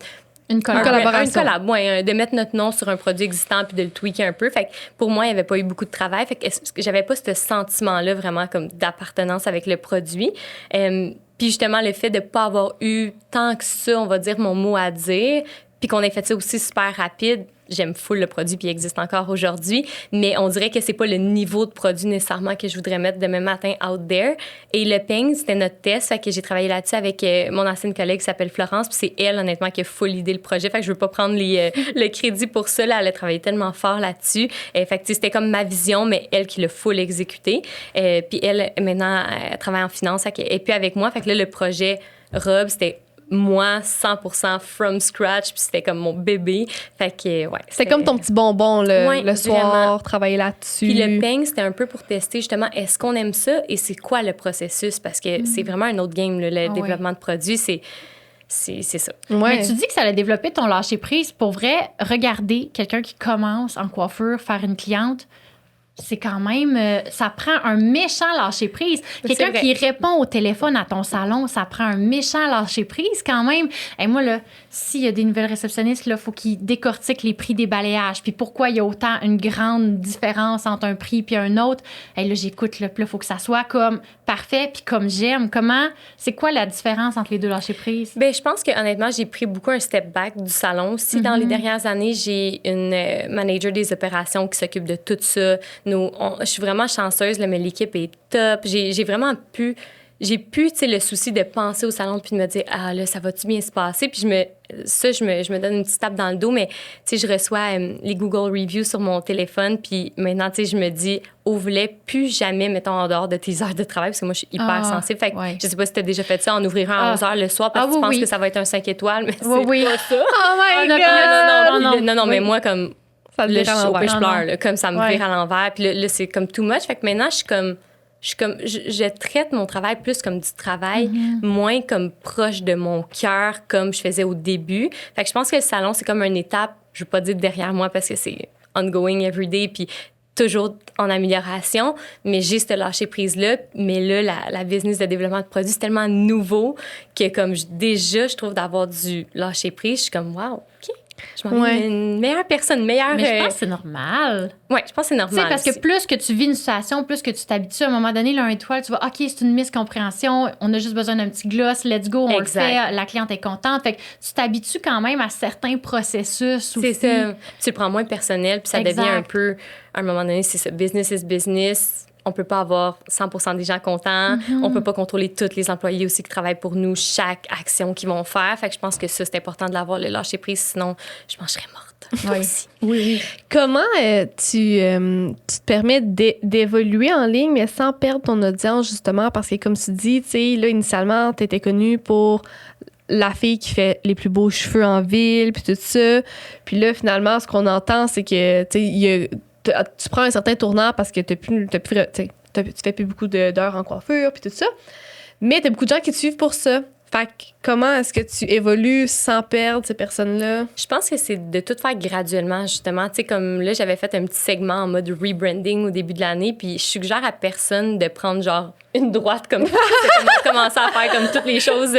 Une collaboration. De mettre notre nom sur un produit existant puis de le tweaker un peu. Fait que pour moi, il n'y avait pas eu beaucoup de travail. Fait que j'avais pas ce sentiment-là vraiment comme d'appartenance avec le produit. Puis justement, le fait de ne pas avoir eu tant que ça, on va dire, mon mot à dire, puis qu'on ait fait ça aussi super rapide, j'aime full le produit, puis il existe encore aujourd'hui, mais on dirait que c'est pas le niveau de produit nécessairement que je voudrais mettre demain matin out there. Et le peigne, c'était notre test, fait que j'ai travaillé là-dessus avec mon ancienne collègue qui s'appelle Florence, puis c'est elle, honnêtement, qui a full idée le projet, fait que je veux pas prendre le crédit pour ça, là, elle a travaillé tellement fort là-dessus. Fait que c'était comme ma vision, mais elle qui l'a full exécuté. Puis elle, maintenant, elle travaille en finance, et puis avec moi, fait que là, le projet robe, c'était moi, 100% from scratch, puis c'était comme mon bébé. Fait que, ouais. C'était comme ton petit bonbon le soir, vraiment. Travailler là-dessus. Puis le peigne, c'était un peu pour tester justement, est-ce qu'on aime ça et c'est quoi le processus? Parce que c'est vraiment un autre game, le développement de produits, c'est ça. Ouais. Mais tu dis que ça allait développer ton lâcher-prise. Pour vrai, regarder quelqu'un qui commence en coiffure, faire une cliente, c'est quand même... ça prend un méchant lâcher-prise. Quelqu'un qui répond au téléphone à ton salon, ça prend un méchant lâcher-prise quand même. Et moi, là, s'il y a des nouvelles réceptionnistes, il faut qu'ils décortiquent les prix des balayages. Puis pourquoi il y a autant une grande différence entre un prix puis un autre. Et là, j'écoute, là, il faut que ça soit comme parfait puis comme j'aime. C'est quoi la différence entre les deux lâcher-prises? Bien, je pense que honnêtement, j'ai pris beaucoup un step back du salon. Si dans les dernières années, j'ai une manager des opérations qui s'occupe de tout ça. Je suis vraiment chanceuse, là, mais l'équipe est top. J'ai vraiment pu... J'ai pu, tu sais, le souci de penser au salon puis de me dire, ah là, ça va-tu bien se passer? Puis je me donne une petite tape dans le dos, mais tu sais, je reçois les Google Reviews sur mon téléphone. Puis maintenant, tu sais, je me dis, ouvre-les plus jamais, mettons, en dehors de tes heures de travail, parce que moi, je suis hyper sensible. Fait que je sais pas si tu as déjà fait ça, en ouvrir un à 11 heures le soir, parce que tu penses que ça va être un 5 étoiles, mais c'est pas ça. Oh my God! Non, mais moi, comme... Ça te vire à l'envers. Je pleure, là, comme ça me vire à l'envers. Puis là, c'est comme too much. Fait que maintenant, je traite mon travail plus comme du travail, moins comme proche de mon cœur, comme je faisais au début. Fait que je pense que le salon, c'est comme une étape, je veux pas dire derrière moi parce que c'est ongoing everyday, puis toujours en amélioration, mais j'ai ce lâcher-prise-là. Mais là, la business de développement de produits, c'est tellement nouveau que comme déjà, je trouve d'avoir du lâcher-prise, je suis comme, wow, OK. Je m'en Ouais. une meilleure personne, meilleure... Mais je pense que c'est normal. Ouais, je pense que c'est Tu normal. sais, parce que aussi. plus que tu vis une situation, plus que tu t'habitues, à un moment donné, là, un étoile, tu vas, OK, c'est une miscompréhension, on a juste besoin d'un petit gloss, let's go, on Exact. le fait, la cliente est contente. Fait que tu t'habitues quand même à certains processus aussi. C'est ça. Tu le prends moins personnel, puis ça Exact. devient un peu, à un moment donné, c'est ça, business is business. On peut pas avoir 100% des gens contents. Mm-hmm. On peut pas contrôler tous les employés aussi qui travaillent pour nous, chaque action qu'ils vont faire. Fait que je pense que ça, c'est important de l'avoir, le lâcher prise, sinon je m'en serais morte. Oui. Aussi. Oui. Comment tu te permets d'évoluer en ligne, mais sans perdre ton audience, justement? Parce que, comme tu dis, tu sais, là, initialement, tu étais connue pour la fille qui fait les plus beaux cheveux en ville, puis tout ça. Puis là, finalement, ce qu'on entend, c'est que, tu sais, tu prends un certain tournant parce que tu fais plus beaucoup d'heures en coiffure, puis tout ça. Mais tu as beaucoup de gens qui te suivent pour ça. Fait que comment est-ce que tu évolues sans perdre ces personnes-là? Je pense que c'est de tout faire graduellement, justement. Tu sais, comme là, j'avais fait un petit segment en mode rebranding au début de l'année, puis je suggère à personne de prendre genre une droite comme ça, commencer à faire comme toutes les choses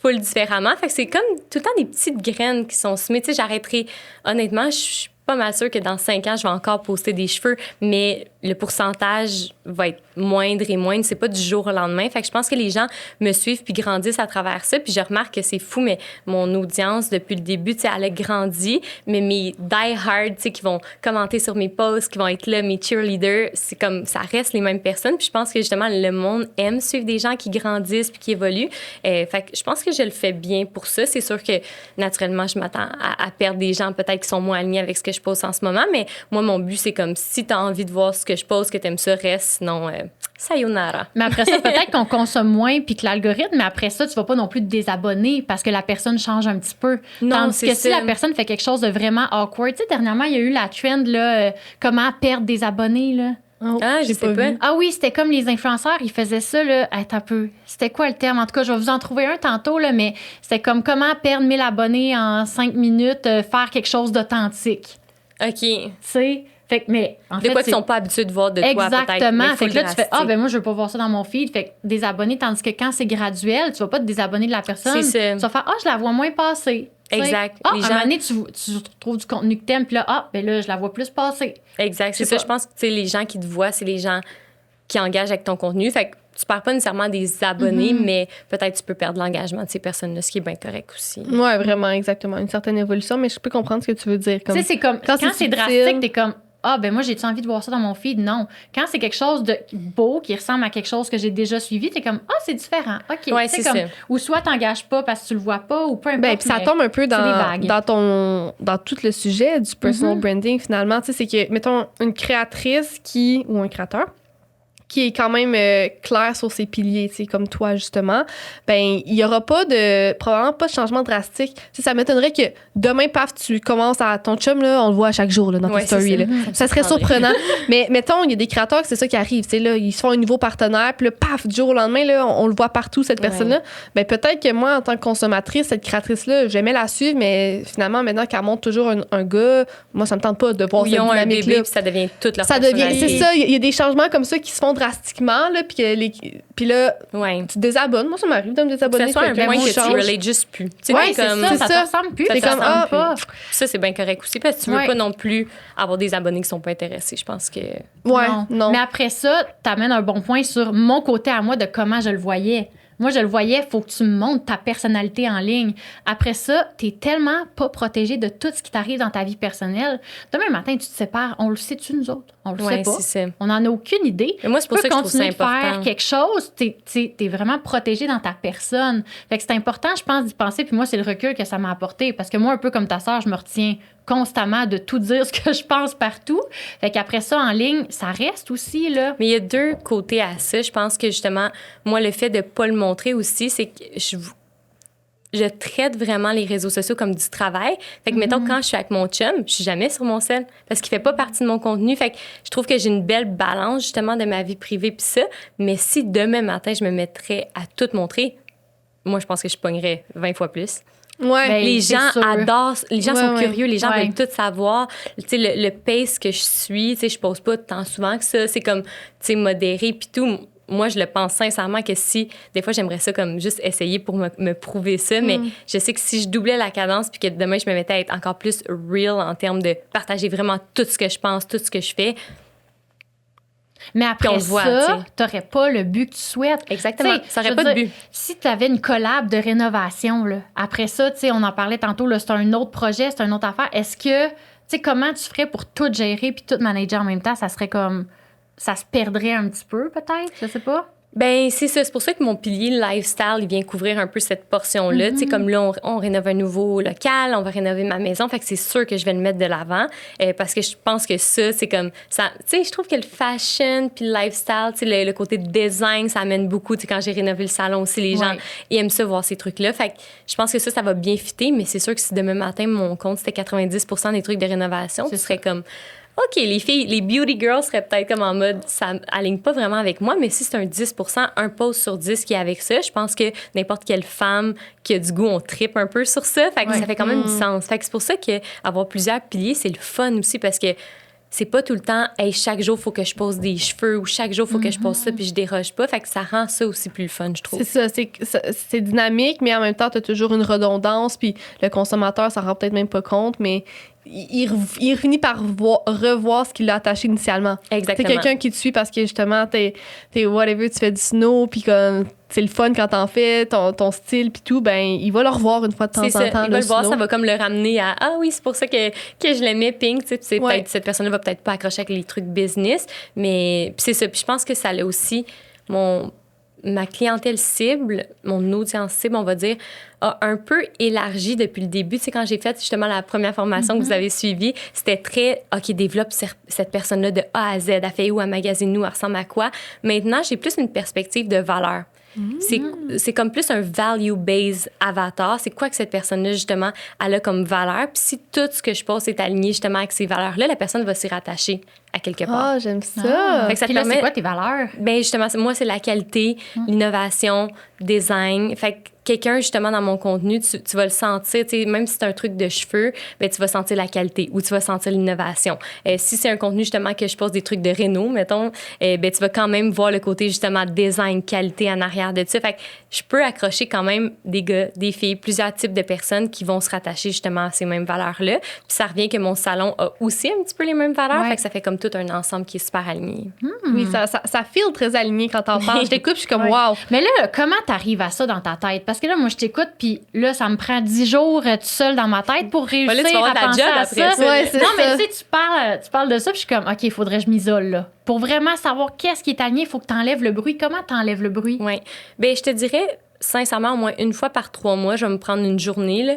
full différemment. Fait que c'est comme tout le temps des petites graines qui sont semées. Tu sais, j'arrêterai, honnêtement, je suis pas mal sûre que dans 5 ans, je vais encore poster des cheveux, mais le pourcentage va être moindre et moindre. C'est pas du jour au lendemain. Fait que je pense que les gens me suivent puis grandissent à travers ça. Puis je remarque que c'est fou, mais mon audience, depuis le début, tu sais, elle a grandi. Mais mes die-hard, tu sais, qui vont commenter sur mes posts, qui vont être là, mes cheerleaders, c'est comme, ça reste les mêmes personnes. Puis je pense que justement, le monde aime suivre des gens qui grandissent puis qui évoluent. Fait que je pense que je le fais bien pour ça. C'est sûr que, naturellement, je m'attends à perdre des gens peut-être qui sont moins alignés avec ce que je poste en ce moment. Mais moi, mon but, c'est comme, si tu as envie de voir ce que je poste, que tu aimes ça, reste. Sinon, sayonara. Mais après ça, peut-être qu'on consomme moins puis que l'algorithme, mais après ça, tu vas pas non plus te désabonner parce que la personne change un petit peu. Non, Tandis c'est que si ça. la personne fait quelque chose de vraiment awkward, tu sais, dernièrement, il y a eu la trend, là, comment perdre des abonnés, là. Oh, Ah, je j'ai sais pas. vu. Ah oui, c'était comme les influenceurs, ils faisaient ça, là. Attends un peu. C'était quoi le terme? En tout cas, je vais vous en trouver un tantôt, là, mais c'était comme comment perdre 1000 abonnés en 5 minutes, faire quelque chose d'authentique. OK. Tu sais? Fait que, mais en De fait, quoi qu'ils c'est- sont pas habitués de voir de toi, peut-être. Exactement. mais Fait que là, full tu fais, drastique. ben moi, je veux pas voir ça dans mon feed. Fait que désabonner, tandis que quand c'est graduel, tu vas pas te désabonner de la personne. C'est ça. Tu vas faire, je la vois moins passer. Tu sais. Exact. Ah, Les un gens- moment donné, tu trouves du contenu que t'aimes, puis là, ben là, je la vois plus passer. Exact. C'est Je sais ça. pas. Je pense que tu sais, les gens qui te voient, c'est les gens qui engagent avec ton contenu. Fait que tu perds pas nécessairement des abonnés, mais peut-être tu peux perdre l'engagement de ces personnes-là, ce qui est bien correct aussi. Ouais, vraiment, exactement. Une certaine évolution, mais je peux comprendre ce que tu veux dire. Tu sais, c'est comme, quand quand c'est c'est subtil. drastique, t'es comme, ben moi, j'ai-tu envie de voir ça dans mon feed? Non. Quand c'est quelque chose de beau, qui ressemble à quelque chose que j'ai déjà suivi, t'es comme, c'est différent. OK. Ouais, Tu sais, c'est comme, ça. ou soit t'engages pas parce que tu le vois pas, ou peu importe. Ben, puis ça mais tombe un peu c'est des dans, vagues. dans tout le sujet du personal branding, finalement. Tu sais, c'est que, mettons, une créatrice ou un créateur qui est quand même clair sur ses piliers, tu sais, comme toi, justement, ben il y aura probablement pas de changement drastique. Tu sais, ça m'étonnerait que demain, paf, tu commences à ton chum, là, on le voit à chaque jour, là, dans Ouais, tes stories, c'est là. ça. Ça serait surprenant. Mais mettons, il y a des créateurs que c'est ça qui arrive, tu sais, là, ils se font un nouveau partenaire, puis là, paf, du jour au lendemain, là, on le voit partout, cette personne-là. Ben peut-être que moi, en tant que consommatrice, cette créatrice-là, j'aimais la suivre, mais finalement, maintenant qu'elle montre toujours un gars, moi, ça me tente pas de voir Ou cette ils ont un bébé, dynamique-là. puis ça devient toute leur Ça devient, personnalité. c'est ça, il y a des changements comme ça qui se font drastiquement, là, puis là, Ouais. tu te désabonnes. Moi, ça m'arrive de me Que désabonner. ce soit un quelqu'un point qui que tu change. relates juste plus. Tu sais, Ouais, c'est comme, ça, c'est ça ça. te ressemble plus. Ça ça te te ressemble ressemble pas. ça, c'est bien correct aussi, parce que tu veux Ouais. pas non plus avoir des abonnés qui sont pas intéressés. Je pense que... Ouais, non. Mais après ça, t'amènes un bon point sur mon côté à moi de comment je le voyais. Moi, je le voyais, faut que tu me montres ta personnalité en ligne. Après ça, t'es tellement pas protégé de tout ce qui t'arrive dans ta vie personnelle. Demain matin, tu te sépares. On le sait-tu, nous autres? On le Ouais, sait pas. c'est ça. On n'en a aucune idée. Et moi, c'est pour Tu ça peux que je trouve ça continuer de faire important. quelque chose, t'es vraiment protégé dans ta personne. Fait que c'est important, je pense, d'y penser. Puis moi, c'est le recul que ça m'a apporté. Parce que moi, un peu comme ta sœur, je me retiens constamment de tout dire ce que je pense partout. Fait qu'après ça, en ligne, ça reste aussi, là. Mais il y a deux côtés à ça. Je pense que justement, moi, le fait de ne pas le montrer aussi, c'est que je traite vraiment les réseaux sociaux comme du travail. Fait que, mettons, quand je suis avec mon chum, je suis jamais sur mon cell parce qu'il fait pas partie de mon contenu. Fait que je trouve que j'ai une belle balance, justement, de ma vie privée pis ça. Mais si demain matin, je me mettrais à tout montrer, moi, je pense que je pognerais 20 fois plus. Ouais. Ben, Les c'est gens sûr. adorent, les gens sont Ouais. curieux, les gens Ouais. veulent tout savoir. Tu sais, le pace que je suis, tu sais, je pose pas tant souvent que ça. C'est comme, tu sais, modéré puis tout. moi, je le pense sincèrement que si, des fois, j'aimerais ça comme juste essayer pour me prouver ça, mais je sais que si je doublais la cadence puis que demain, je me mettais à être encore plus real en termes de partager vraiment tout ce que je pense, tout ce que je fais. Mais après ça, t'aurais pas le but que tu souhaites. Exactement, ça aurait pas de but. Si tu avais une collab de rénovation, là, après ça, tu sais, on en parlait tantôt, là, c'est un autre projet, c'est une autre affaire. Est-ce que, tu sais, comment tu ferais pour tout gérer puis tout manager en même temps? Ça serait comme... Ça se perdrait un petit peu, peut-être? Je sais pas. Ben c'est ça. C'est pour ça que mon pilier lifestyle, il vient couvrir un peu cette portion-là. Tu sais, comme là, on rénove un nouveau local, on va rénover ma maison. Fait que c'est sûr que je vais le mettre de l'avant parce que je pense que ça, c'est comme... ça. Tu sais, je trouve que le fashion puis le lifestyle, tu sais, le côté design, ça amène beaucoup. Tu sais, quand j'ai rénové le salon aussi, les gens, ils aiment ça, voir ces trucs-là. Fait que je pense que ça va bien fitter. Mais c'est sûr que si demain matin, mon compte, c'était 90% des trucs de rénovation, ce serait comme... OK, les filles, les beauty girls seraient peut-être comme en mode, ça aligne pas vraiment avec moi, mais si c'est un 10%, un post sur 10 qui est avec ça, je pense que n'importe quelle femme qui a du goût, on trippe un peu sur ça. Fait que ça fait quand même du sens. Fait que c'est pour ça qu'avoir plusieurs piliers, c'est le fun aussi parce que c'est pas tout le temps, hey, chaque jour, il faut que je pose des cheveux ou chaque jour, il faut que je pose ça puis je déroge pas. Fait que ça rend ça aussi plus le fun, je trouve. C'est ça, c'est dynamique, mais en même temps, tu as toujours une redondance, puis le consommateur s'en rend peut-être même pas compte, mais il finit par revoir ce qu'il a attaché initialement. Exactement. C'est quelqu'un qui te suit parce que justement, t'es whatever, tu fais du snow, puis comme c'est le fun quand t'en fais, ton style, puis tout, ben il va le revoir une fois de temps en temps. Il va le voir, ça va comme le ramener à ah oui, c'est pour ça que je l'aimais Pink, tu sais, peut-être cette personne-là va peut-être pas accrocher avec les trucs business, mais c'est ça. Puis je pense que ça a aussi ma clientèle cible, mon audience cible, on va dire, a un peu élargi depuis le début. Tu sais, quand j'ai fait justement la première formation que vous avez suivie, c'était très, OK, développe cette personne-là de A à Z. Elle fait où, elle magasine où, elle ressemble à quoi. Maintenant, j'ai plus une perspective de valeur. C'est comme plus un value-based avatar. C'est quoi que cette personne-là, justement, elle a comme valeur. Puis si tout ce que je pose est aligné justement avec ces valeurs-là, la personne va s'y rattacher à quelque part. Ah, j'aime ça. Fait que ça Puis te là, permet... c'est quoi tes valeurs? Ben justement, moi, c'est la qualité, l'innovation, design. Fait que quelqu'un, justement, dans mon contenu, tu vas le sentir, même si c'est un truc de cheveux, ben, tu vas sentir la qualité ou tu vas sentir l'innovation. Si c'est un contenu, justement, que je pose des trucs de réno, mettons, ben, tu vas quand même voir le côté, justement, design, qualité en arrière de ça. Fait que je peux accrocher quand même des gars, des filles, plusieurs types de personnes qui vont se rattacher, justement, à ces mêmes valeurs-là. Puis ça revient que mon salon a aussi un petit peu les mêmes valeurs. Fait que ça fait comme tout un ensemble qui est super aligné. Oui, ça feel très aligné quand t'en parles. Je t'écoute, je suis comme wow. Mais là, comment t'arrives à ça dans ta tête? Parce que là, moi, je t'écoute, puis là, ça me prend 10 jours tout seul dans ma tête pour réussir à penser à ça. Ouais, c'est non, ça. mais tu sais, tu parles de ça, puis je suis comme, OK, il faudrait que je m'isole, là. Pour vraiment savoir qu'est-ce qui est aligné, il faut que tu enlèves le bruit. Comment tu enlèves le bruit? Oui. Bien, je te dirais, sincèrement, au moins une fois par 3 mois, je vais me prendre une journée, là.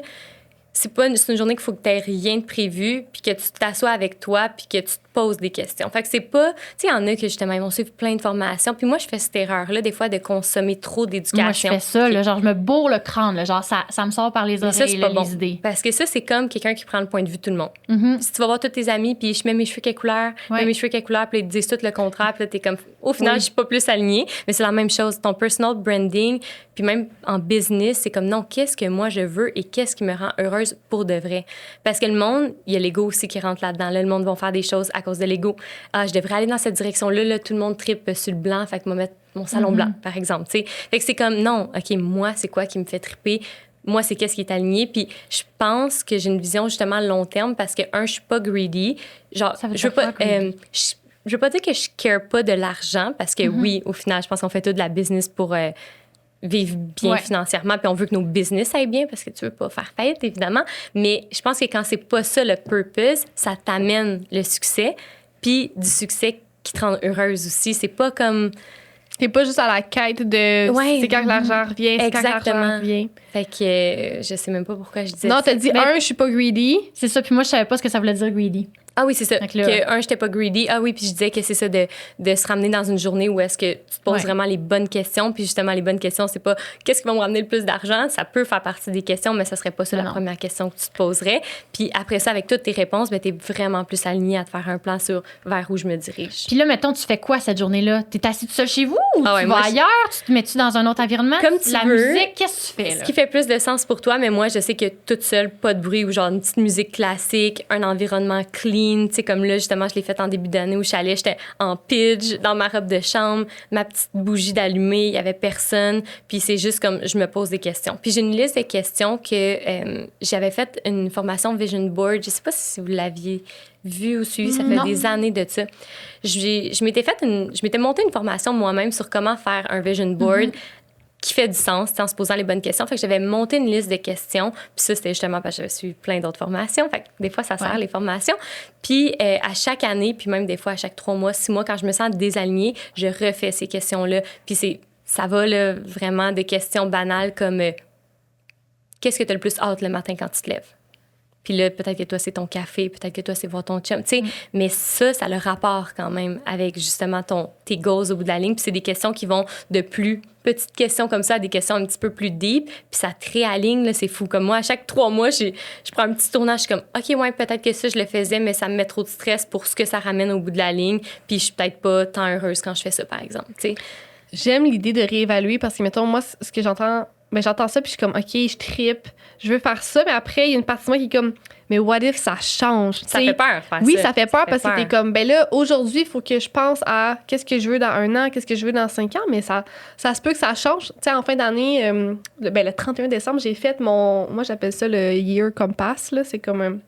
C'est une journée qu'il faut que tu n'aies rien de prévu, puis que tu t'assoies avec toi, puis que tu te poses des questions. Fait que c'est pas... Tu sais, il y en a que, justement, ils vont suivre plein de formations. Puis moi, je fais cette erreur-là, des fois, de consommer trop d'éducation. Moi, je fais ça, là, genre, je me bourre le crâne, là, genre, ça me sort par les oreilles, ça, c'est pas bon. les idées. Parce que ça, c'est comme quelqu'un qui prend le point de vue de tout le monde. Si tu vas voir tous tes amis, puis je mets mes cheveux quelle couleur, puis là, ils te disent tout le contraire, puis là, t'es comme... Au final, je suis pas plus alignée, mais c'est la même chose. Ton personal branding, puis même en business, c'est comme, non, qu'est-ce que moi, je veux et qu'est-ce qui me rend heureuse pour de vrai? Parce que le monde, il y a l'ego aussi qui rentre là-dedans. Là, le monde va faire des choses à cause de l'ego. Ah, je devrais aller dans cette direction-là. Là, tout le monde trippe sur le blanc. Fait que moi, mettre mon salon blanc, par exemple. T'sais. Fait que c'est comme, non, OK, moi, c'est quoi qui me fait tripper? Moi, c'est qu'est-ce qui est aligné. Puis je pense que j'ai une vision justement à long terme parce que, je suis pas greedy. Genre, je veux pas... je veux pas dire que je care pas de l'argent parce que oui, au final, je pense qu'on fait tout de la business pour... vivre bien financièrement, puis on veut que nos business aillent bien parce que tu veux pas faire faillite, évidemment. Mais je pense que quand c'est pas ça le purpose, ça t'amène le succès, puis du succès qui te rend heureuse aussi. C'est pas comme... T'es pas juste à la quête de c'est quand que l'argent revient, c'est quand que l'argent revient. Fait que je sais même pas pourquoi je disais non, ça. t'as dit, je suis pas greedy. C'est ça, puis moi, je savais pas ce que ça voulait dire greedy. Ah oui, c'est ça. Là, que j'étais pas greedy. Ah oui, puis je disais que c'est ça de se ramener dans une journée où est-ce que tu te poses vraiment les bonnes questions. Puis justement, les bonnes questions, c'est pas qu'est-ce qui va me ramener le plus d'argent. Ça peut faire partie des questions, mais ça serait pas ça la première question que tu te poserais. Puis après ça, avec toutes tes réponses, ben, t'es vraiment plus aligné à te faire un plan vers où je me dirige. Puis là, mettons, tu fais quoi cette journée-là? T'es assis tout seul chez vous ou tu vas ailleurs? Tu te mets-tu dans un autre environnement? Comme tu la veux. Musique, qu'est-ce que tu fais? Là? Ce qui fait plus de sens pour toi, mais moi, je sais que toute seule, pas de bruit ou genre une petite musique classique, un environnement clean, routine. Tu sais, comme là, justement, je l'ai faite en début d'année au chalet. J'étais en pidge, dans ma robe de chambre, ma petite bougie d'allumée, il y avait personne. Puis c'est juste comme, je me pose des questions. Puis j'ai une liste de questions que j'avais fait une formation Vision Board. Je sais pas si vous l'aviez vu ou suivi, ça fait des années de ça. Je m'étais monté une formation moi-même sur comment faire un Vision Board qui fait du sens, en se posant les bonnes questions. Fait que j'avais monté une liste de questions. Puis ça, c'était justement parce que j'avais suivi plein d'autres formations. Fait que des fois, ça sert, les formations. Puis à chaque année, puis même des fois à chaque 3 mois, 6 mois, quand je me sens désalignée, je refais ces questions-là. Puis ça va là, vraiment des questions banales comme qu'est-ce que tu as le plus hâte le matin quand tu te lèves? Puis là, peut-être que toi, c'est ton café, peut-être que toi, c'est voir ton chum, tu sais. Mais ça a le rapport quand même avec justement tes goals au bout de la ligne. Puis c'est des questions qui vont de plus petites questions comme ça à des questions un petit peu plus deep. Puis ça te réaligne, là, c'est fou. Comme moi, à chaque 3 mois, je prends un petit tournage, je suis comme, OK, ouais, peut-être que ça, je le faisais, mais ça me met trop de stress pour ce que ça ramène au bout de la ligne. Puis je suis peut-être pas tant heureuse quand je fais ça, par exemple, tu sais. J'aime l'idée de réévaluer parce que, mettons, moi, ce que j'entends... Ben, j'entends ça, puis je suis comme, OK, je trippe, je veux faire ça, mais après, il y a une partie de moi qui est comme, mais what if ça change? Ça fait peur, faire oui, ça. Ça fait peur parce que t'es comme, ben là, aujourd'hui, il faut que je pense à qu'est-ce que je veux dans 1 an, qu'est-ce que je veux dans 5 ans, mais ça se peut que ça change. Tu sais, en fin d'année, le 31 décembre, j'ai fait moi, j'appelle ça le Year Compass, là, c'est comme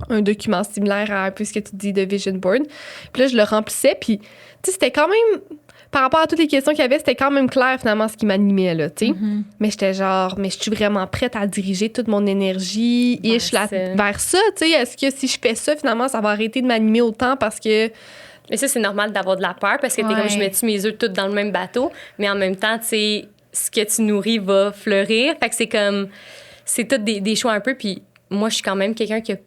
un document similaire à un peu ce que tu dis de Vision Board. Puis là, je le remplissais, puis, tu sais, c'était quand même... Par rapport à toutes les questions qu'il y avait, c'était quand même clair, finalement, ce qui m'animait, là, tu sais. Mais j'étais genre, mais je suis vraiment prête à diriger toute mon énergie vers ça, tu sais. Est-ce que si je fais ça, finalement, ça va arrêter de m'animer autant parce que... Mais ça, c'est normal d'avoir de la peur parce que t'es comme, je mets-tu mes œufs toutes dans le même bateau? Mais en même temps, tu sais, ce que tu nourris va fleurir. Fait que c'est comme... C'est tout des choix un peu. Puis moi, je suis quand même quelqu'un qui... Tu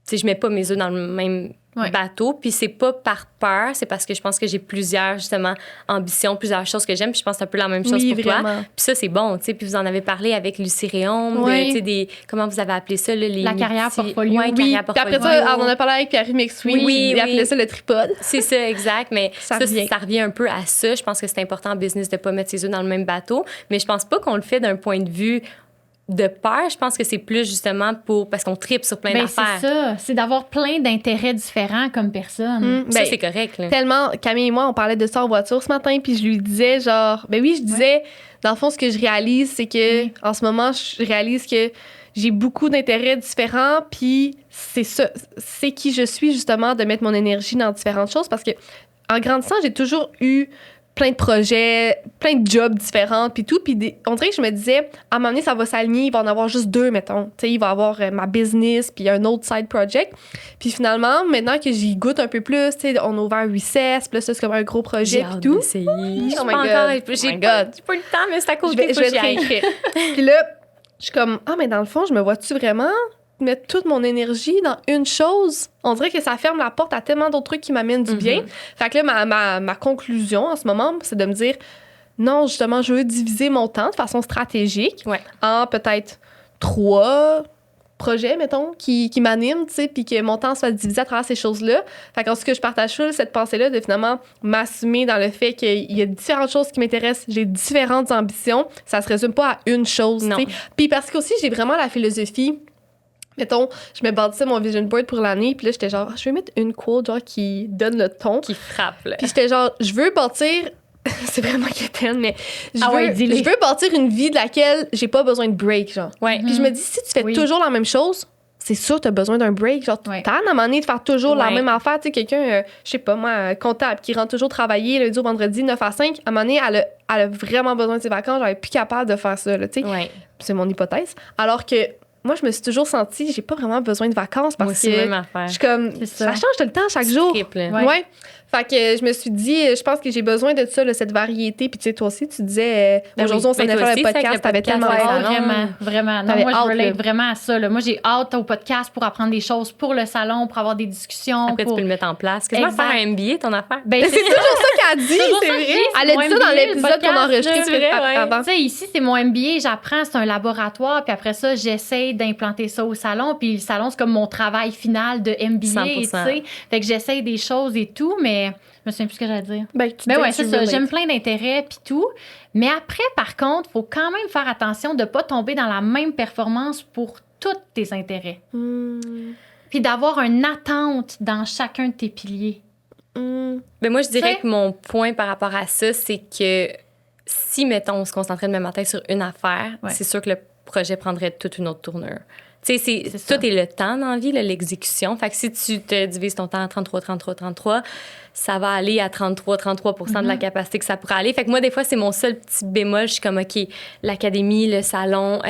sais, je mets pas mes œufs dans le même... bateau, puis c'est pas par peur, c'est parce que je pense que j'ai plusieurs, justement, ambitions, plusieurs choses que j'aime, puis je pense que c'est un peu la même chose pour toi. Puis ça, c'est bon, tu sais, puis vous en avez parlé avec Lucie Réaume, tu sais, comment vous avez appelé ça, là, la carrière portfolio. Carrière portfolio. Puis après ça, on en a parlé avec Pierre McSween, il appelait ça le tripode. C'est ça, exact, mais ça revient un peu à ça. Je pense que c'est important en business de pas mettre ses œufs dans le même bateau, mais je pense pas qu'on le fait d'un point de vue de peur, je pense que c'est plus justement parce qu'on tripe sur plein d'affaires. C'est ça, c'est d'avoir plein d'intérêts différents comme personne. Ça, c'est correct. Là. Tellement, Camille et moi, on parlait de ça en voiture ce matin, puis je lui disais genre, je disais, dans le fond, ce que je réalise, c'est que en ce moment, je réalise que j'ai beaucoup d'intérêts différents, puis c'est ça, c'est qui je suis justement de mettre mon énergie dans différentes choses, parce que en grandissant, j'ai toujours eu plein de projets, plein de jobs différents, puis tout. Puis on dirait que je me disais, à un moment donné, ça va s'aligner, il va en avoir juste 2, mettons. Tu sais, il va y avoir ma business, puis un autre side project. Puis finalement, maintenant que j'y goûte un peu plus, tu sais, on a ouvert 8 puis là, ça, c'est comme un gros projet, puis tout. J'ai Oh my God. God. J'ai pas le temps, mais c'est à côté. Je vais te réécrire. Puis là, je suis comme, mais dans le fond, je me vois-tu vraiment mettre toute mon énergie dans une chose? On dirait que ça ferme la porte à tellement d'autres trucs qui m'amènent du bien. Fait que là, ma conclusion en ce moment, c'est de me dire, non, justement, je veux diviser mon temps de façon stratégique en peut-être 3 projets, mettons, qui m'animent, tu sais, puis que mon temps soit divisé à travers ces choses-là. Fait qu'en ce que je partage cette pensée-là de finalement m'assumer dans le fait qu'il y a différentes choses qui m'intéressent, j'ai différentes ambitions, ça se résume pas à une chose, tu sais. Puis parce que aussi, j'ai vraiment la philosophie. Mettons, je me bâtissais mon vision board pour l'année, puis là, j'étais genre, je vais mettre une quote, genre, qui donne le ton. Qui frappe, là. Puis j'étais genre, je veux bâtir... c'est vraiment quétaine, mais je veux bâtir une vie de laquelle j'ai pas besoin de break, genre. Puis je me dis, si tu fais toujours la même chose, c'est sûr que t'as besoin d'un break. Genre, t'as à un moment donné de faire toujours la même affaire. Tu sais, quelqu'un, je sais pas, moi, comptable, qui rentre toujours travailler lundi au vendredi, 9 à 5, à un moment donné, elle a vraiment besoin de ses vacances. J'aurais plus capable de faire ça, là, tu sais. C'est mon hypothèse. Alors que moi, je me suis toujours sentie, j'ai pas vraiment besoin de vacances parce que je suis comme, ça change tout le temps chaque jour. Fait que je me suis dit, je pense que j'ai besoin de ça, là, cette variété. Puis tu sais, toi aussi, tu disais, aujourd'hui, on s'en allait faire le podcast, t'avais tellement hâte. Vraiment. Non, moi, je relève vraiment à ça. Là. Moi, j'ai hâte au podcast pour apprendre des choses pour le salon, pour avoir des discussions. Après, tu peux le mettre en place. Qu'est-ce que faire un MBA, ton affaire? C'est toujours ça qu'elle dit, c'est vrai. Elle a dit ça dans l'épisode qu'on a enregistré avant. Tu sais, ici, c'est mon MBA, j'apprends, c'est un laboratoire. Puis après ça, j'essaie d'implanter ça au salon. Puis le salon, c'est comme mon travail final de MBA, tu sais. Fait que j'essaie des choses et tout, mais je me souviens plus ce que j'allais dire. C'est ça. J'aime plein d'intérêts puis tout. Mais après, par contre, il faut quand même faire attention de ne pas tomber dans la même performance pour tous tes intérêts. Puis d'avoir une attente dans chacun de tes piliers. Ben moi, je dirais que mon point par rapport à ça, c'est que si, mettons, on se concentrait demain matin sur une affaire, c'est sûr que le projet prendrait toute une autre tournure. Tu sais, tout est le temps dans la vie, l'exécution. Fait que si tu te divises ton temps à 33, ça va aller à 33% de la capacité que ça pourrait aller. Fait que moi, des fois, c'est mon seul petit bémol. Je suis comme, OK, l'académie, le salon,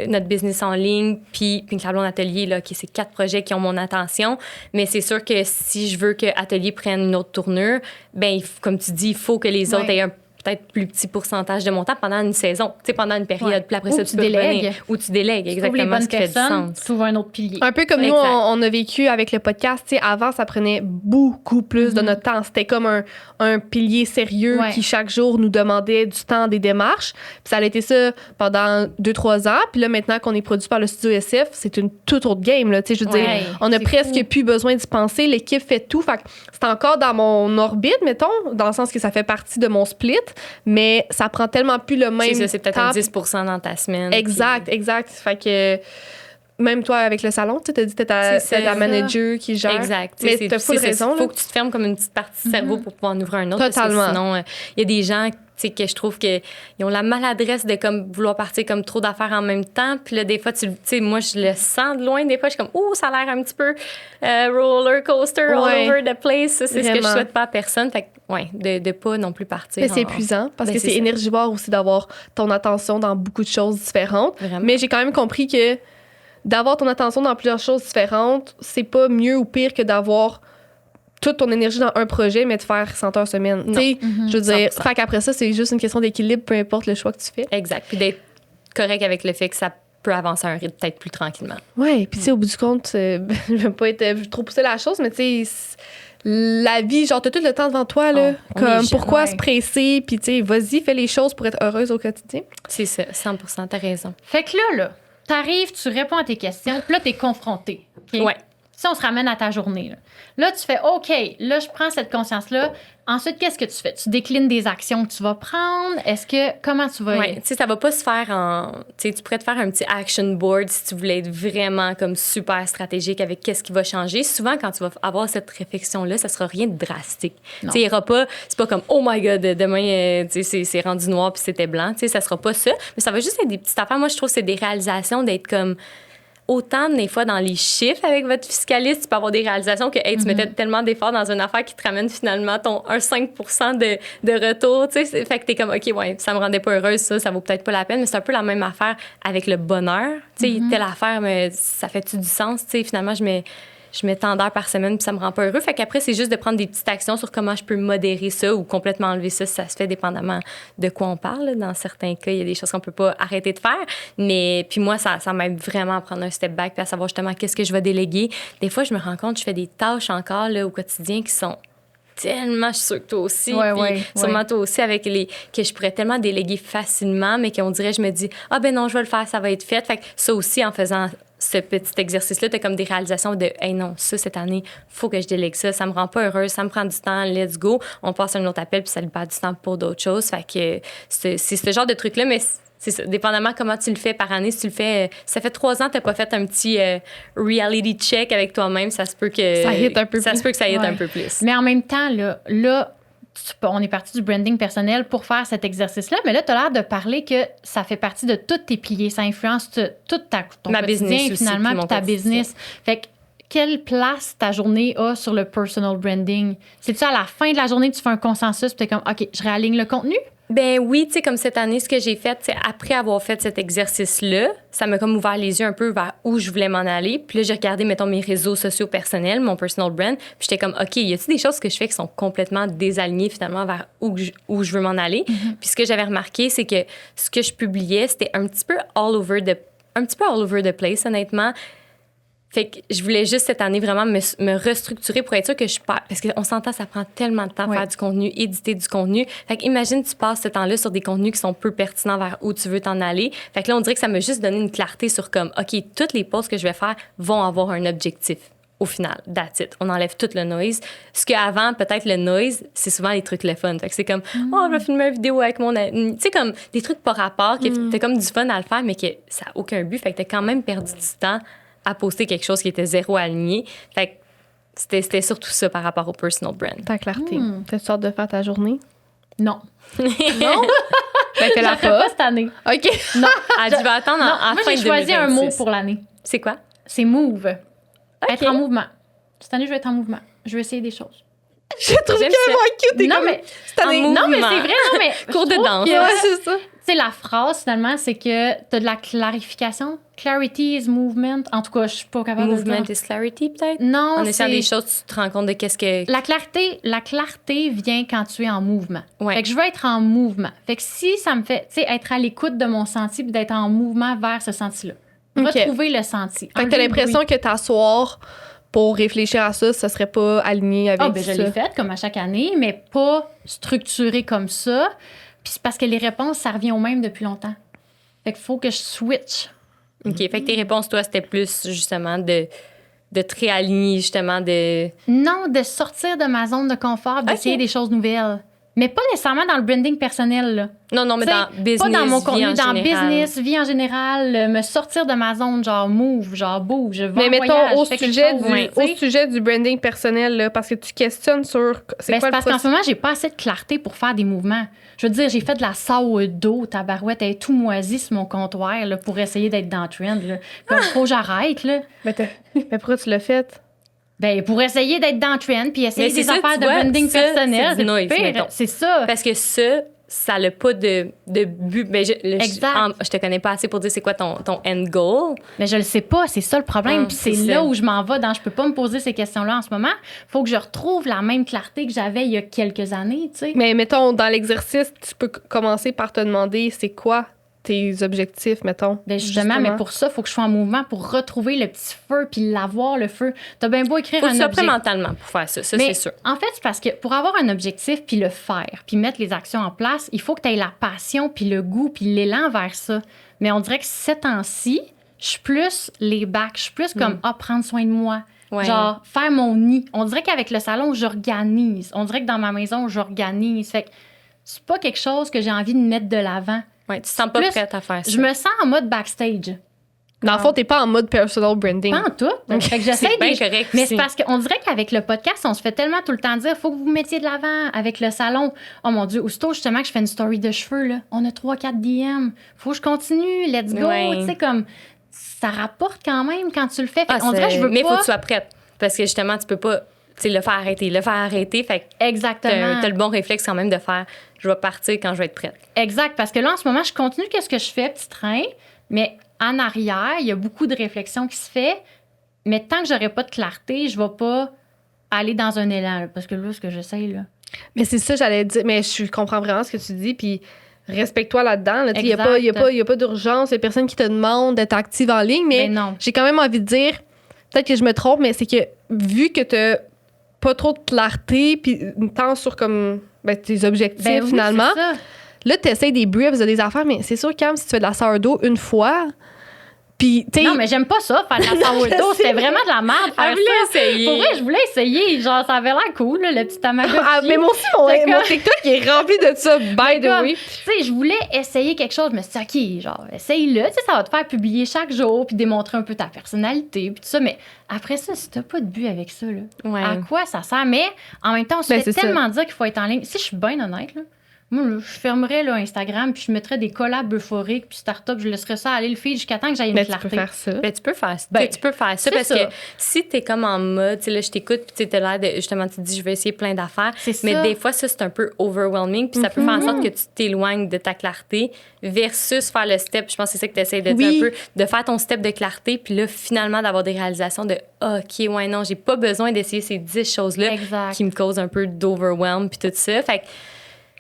notre business en ligne, puis Pink La Blonde Atelier, là, OK, c'est 4 projets qui ont mon attention. Mais c'est sûr que si je veux que Atelier prenne une autre tournure, ben comme tu dis, il faut que les autres aient un peut-être plus petit pourcentage de mon temps pendant une saison, tu sais, pendant une période. Puis après ça, tu peux revenir. Ou tu délègues, exactement, ce qui fait du sens. Tu trouves un autre pilier. Un peu comme nous, on a vécu avec le podcast. Tu sais, avant, ça prenait beaucoup plus de notre temps. C'était comme un pilier sérieux qui, chaque jour, nous demandait du temps des démarches. Puis ça a été ça pendant 2-3 ans. Puis là, maintenant qu'on est produit par le studio SF, c'est une toute autre game. Là. Tu sais, je veux dire, on a presque plus besoin d'y penser. L'équipe fait tout. Fait que c'est encore dans mon orbite, mettons, dans le sens que ça fait partie de mon split. Mais ça prend tellement plus le même temps. C'est peut-être un 10% dans ta semaine. Exact. Fait que même toi, avec le salon, tu t'as dit que t'es ta manager qui gère. Exact. Mais t'as full raison. Il faut que tu te fermes comme une petite partie du cerveau pour pouvoir en ouvrir un autre. Totalement. Parce que sinon, il y a des gens que je trouve qu'ils ont la maladresse de comme vouloir partir comme trop d'affaires en même temps. Puis là, des fois, moi, je le sens de loin. Des fois, je suis comme, ça a l'air un petit peu roller coaster all over the place. Ça, c'est ce que je souhaite pas à personne. Fait que, de pas non plus partir. Mais c'est épuisant parce que c'est énergivore aussi d'avoir ton attention dans beaucoup de choses différentes. Vraiment. Mais j'ai quand même compris que d'avoir ton attention dans plusieurs choses différentes, c'est pas mieux ou pire que d'avoir toute ton énergie dans un projet, mais de faire 100 heures semaine. Tu sais, je veux dire, fait qu'après ça, c'est juste une question d'équilibre, peu importe le choix que tu fais. Exact. Puis d'être correct avec le fait que ça peut avancer à un rythme peut-être plus tranquillement. Oui, puis tu sais, au bout du compte, je veux pas être trop pousser la chose, mais tu sais, la vie, genre, t'as tout le temps devant toi, là. Comme, pourquoi se presser? Puis tu sais, vas-y, fais les choses pour être heureuse au quotidien. C'est ça, 100%, t'as raison. Fait que là, t'arrives, tu réponds à tes questions, puis là, t'es confronté. Okay? Ouais. Si on se ramène à ta journée, là, tu fais OK, là, je prends cette conscience-là. Ensuite, qu'est-ce que tu fais? Tu déclines des actions que tu vas prendre. Comment tu vas... Oui, tu sais, ça va pas se faire en... Tu sais, tu pourrais te faire un petit action board si tu voulais être vraiment comme super stratégique avec qu'est-ce qui va changer. Souvent, quand tu vas avoir cette réflexion-là, ça sera rien de drastique. Tu sais, il y aura pas... C'est pas comme, oh my God, demain, tu sais, c'est rendu noir puis c'était blanc. Tu sais, ça sera pas ça. Mais ça va juste être des petites affaires. Moi, je trouve que c'est des réalisations d'être comme... Autant, des fois, dans les chiffres avec votre fiscaliste, tu peux avoir des réalisations que tu mettais tellement d'efforts dans une affaire qui te ramène finalement un 5% de retour. Tu sais, fait que t'es comme, OK, ça me rendait pas heureuse, ça vaut peut-être pas la peine. Mais c'est un peu la même affaire avec le bonheur. Tu sais, telle affaire, mais ça fait-tu du sens? Tu sais, finalement, je mets tant d'heures par semaine puis ça me rend pas heureux. Fait qu'après, c'est juste de prendre des petites actions sur comment je peux modérer ça ou complètement enlever ça si ça se fait dépendamment de quoi on parle. Dans certains cas, il y a des choses qu'on peut pas arrêter de faire. Mais puis moi, ça m'aide vraiment à prendre un step back puis à savoir justement qu'est-ce que je vais déléguer. Des fois, je me rends compte, je fais des tâches encore là, au quotidien qui sont tellement, je suis sûre que toi aussi, sûrement toi aussi, avec que je pourrais tellement déléguer facilement, mais qu'on dirait, je me dis, ben non, je vais le faire, ça va être fait. Fait que ça aussi, en faisant ce petit exercice-là, t'as comme des réalisations de « Hey non, ça, cette année, faut que je délègue ça. Ça me rend pas heureuse, ça me prend du temps, let's go. » On passe à un autre appel, puis ça lui perd du temps pour d'autres choses. Fait que c'est ce genre de truc-là, mais c'est ça, dépendamment comment tu le fais par année. Si tu le fais... ça fait 3 ans que t'as pas fait un petit reality check avec toi-même, ça se peut que... Ça hit un peu plus. Ça se peut que ça hit un peu plus. Mais en même temps, là on est parti du branding personnel pour faire cet exercice-là, mais là, tu as l'air de parler que ça fait partie de tous tes piliers. Ça influence ton quotidien, business finalement, aussi, puis ta business. Fait que, quelle place ta journée a sur le personal branding? C'est-tu à la fin de la journée, tu fais un consensus, puis tu es comme, OK, je réaligne le contenu? Ben oui, tu sais, comme cette année, ce que j'ai fait, c'est après avoir fait cet exercice-là, ça m'a comme ouvert les yeux un peu vers où je voulais m'en aller. Puis là, j'ai regardé, mettons, mes réseaux sociaux personnels, mon personal brand, puis j'étais comme, OK, y a-t-il des choses que je fais qui sont complètement désalignées finalement vers où je veux m'en aller? Puis ce que j'avais remarqué, c'est que ce que je publiais, c'était un petit peu all over the place, honnêtement. Fait que je voulais juste cette année vraiment me restructurer pour être sûre que je passe. Parce qu'on s'entend, ça prend tellement de temps de faire du contenu, éditer du contenu. Fait que imagine, tu passes ce temps-là sur des contenus qui sont peu pertinents vers où tu veux t'en aller. Fait que là, on dirait que ça m'a juste donné une clarté sur comme, OK, toutes les posts que je vais faire vont avoir un objectif. Au final, that's it. On enlève tout le noise. Ce qu'avant, peut-être le noise, c'est souvent les trucs le fun. Fait que c'est comme, je vais filmer une vidéo avec mon ami. Tu sais, comme des trucs par rapport, que t'as comme du fun à le faire, mais que ça n'a aucun but. Fait que t'as quand même perdu du temps à poster quelque chose qui était zéro aligné. Fait que c'était surtout ça par rapport au personal brand. Ta clarté. T'as-tu hâte de faire ta journée? Non. Non? Ben, Je fais-la la ferai pas cette année. OK. Non. Elle dit, va attendre Non, en moi, fin de j'ai choisi 2026. un mot pour l'année. C'est quoi? C'est move. Être en mouvement. Cette année, je vais être en mouvement. Je vais essayer des choses. Je trouve J'aime qu'elle ça. est cute. T'es Non, comme mais, cette année. En non, mais mouvement. c'est vrai, non, mais. je Cours de trouve danse. que- Ouais, c'est ça. Tu sais, la phrase, finalement, c'est que t'as de la clarification. Clarity is movement. En tout cas, je suis pas capable de Movement le dire. is clarity, peut-être? Non, En essayant c'est... des choses, tu te rends compte de qu'est-ce que... La clarté vient quand tu es en mouvement. Ouais. Fait que je veux être en mouvement. Fait que si ça me fait, tu sais, être à l'écoute de mon senti puis d'être en mouvement vers ce senti-là. OK. Retrouver le senti. Fait que t'as Enlever le l'impression bruit. que t'asseoir pour réfléchir à ça, ça serait pas aligné avec Ah, ben je ça. l'ai fait comme à chaque année, mais pas structuré comme ça. Puis c'est parce que les réponses, ça revient au même depuis longtemps. Fait qu'il faut que je switch. OK, fait que tes réponses, toi, c'était plus, justement, de te réaligner, justement, de... Non, de sortir de ma zone de confort, d'essayer Ok. des choses nouvelles. Mais pas nécessairement dans le branding personnel, là. Non, mais T'sais, dans business, pas dans mon vie contenu, en dans général. business, vie en général, me sortir de ma zone, genre move, genre bouge, je vais Mais en mettons, voyage, au je fais quelque sujet, chose, du, tu sais. au sujet du branding personnel, là, parce que tu questionnes sur... C'est Ben, quoi c'est parce qu'en ce processus? moment, j'ai pas assez de clarté pour faire des mouvements. Je veux dire, j'ai fait de la sourdough, tabarouette, elle est tout moisie sur mon comptoir là, pour essayer d'être dans le trend. Là. Comme, faut que j'arrête, là. Mais pourquoi tu l'as fait? Ben, pour essayer d'être dans le trend puis essayer Mais c'est des ça, affaires tu de vois, branding ça, personnel. c'est du noise, pire. mettons. C'est ça. Parce que ça n'a pas de but. Ben, Exact. je te connais pas assez pour dire c'est quoi ton end goal. Mais je le sais pas, c'est ça le problème. Ah, Puis c'est c'est là ça. où je m'en vais dans je peux pas me poser ces questions-là en ce moment. Faut que je retrouve la même clarté que j'avais il y a quelques années, tu sais. Mais mettons, dans l'exercice, tu peux commencer par te demander c'est quoi tes objectifs, mettons. Ben justement, mais pour ça, il faut que je sois en mouvement pour retrouver le petit feu puis l'avoir, le feu. T'as bien beau écrire Faut que un tu sois prêt objectif. mentalement pour faire ça, Mais c'est sûr. en fait, c'est parce que pour avoir un objectif puis le faire, puis mettre les actions en place, il faut que tu aies la passion puis le goût puis l'élan vers ça. Mais on dirait que ces temps-ci, je suis plus les bacs, je suis plus comme prendre soin de moi. Ouais. Genre faire mon nid. On dirait qu'avec le salon, j'organise. On dirait que dans ma maison, j'organise. Fait que c'est pas quelque chose que j'ai envie de mettre de l'avant. Ouais, tu te sens pas Plus, prête à faire ça. Je me sens en mode backstage. Dans le fond, t'es pas en mode personal branding. Pas en tout. Fait que j'essaie C'est bien des- correct Mais aussi. c'est parce qu'on dirait qu'avec le podcast, on se fait tellement tout le temps dire faut que vous vous mettiez de l'avant avec le salon. Oh mon Dieu, aussitôt justement que je fais une story de cheveux, là, on a 3-4 DM. Faut que je continue, let's go. Ouais. Tu sais, comme ça rapporte quand même quand tu le fais. Fait Ah, on dirait que je veux mais il pas. faut que tu sois prête. Parce que justement, tu peux pas le faire arrêter. Fait que Exactement. t'as le bon réflexe quand même de faire je vais partir quand je vais être prête. Exact. Parce que là, en ce moment, je continue qu'est-ce que je fais, petit train, mais en arrière, il y a beaucoup de réflexion qui se fait. Mais tant que j'aurai pas de clarté, je vais pas aller dans un élan. Là, parce que là, ce que j'essaye, là. Mais c'est ça, j'allais dire. Mais je comprends vraiment ce que tu dis, puis respecte-toi là-dedans. Il n'y Exact. a pas d'urgence, il n'y a personne qui te demande d'être active en ligne, mais Ben non. j'ai quand même envie de dire, peut-être que je me trompe, mais c'est que vu que tu n'as pas trop de clarté, puis tant sur comme tes objectifs Ben oui, finalement, c'est ça. là, tu essaies des briefs de des affaires, mais c'est sûr, quand si tu fais de la sourdough une fois, puis tu sais. Non, mais j'aime pas ça, faire de la sourdough. C'était vraiment de la merde faire Elle voulait ça. essayer. Pour vrai, je voulais essayer. Genre, ça avait l'air cool, là, le petit Tamagotchi. Ah, mais moi aussi, mon D'accord. TikTok il est rempli de ça, by the Comme, way. tu sais, je voulais essayer quelque chose, mais c'est OK, genre, essaye-le. Tu sais, ça va te faire publier chaque jour, puis démontrer un peu ta personnalité, puis tout ça. Mais après ça, si t'as pas de but avec ça, là, Ouais. à quoi ça sert? Mais en même temps, on se Ben, fait c'est tellement dire qu'il faut être en ligne. Si je suis bien honnête, là, moi, là, je fermerais là, Instagram, puis je mettrais des collabs euphoriques, puis start-up, je laisserais ça aller le feed jusqu'à temps que j'aille une Mais tu clarté. peux faire ça. Ben, tu peux faire ça. Ben, Tu peux faire ça c'est parce ça. que si t'es comme en mode, tu sais, là, je t'écoute, puis tu as l'air de, justement, tu te dis, je vais essayer plein d'affaires. C'est Mais ça. des fois, ça, c'est un peu overwhelming, puis ça peut faire en sorte que tu t'éloignes de ta clarté versus faire le step. Je pense que c'est ça que tu essaies de dire Oui. un peu, de faire ton step de clarté, puis là, finalement, d'avoir des réalisations de, OK, ouais, non, j'ai pas besoin d'essayer ces 10 choses-là Exact. qui me causent un peu d'overwhelm, puis tout ça. Fait que,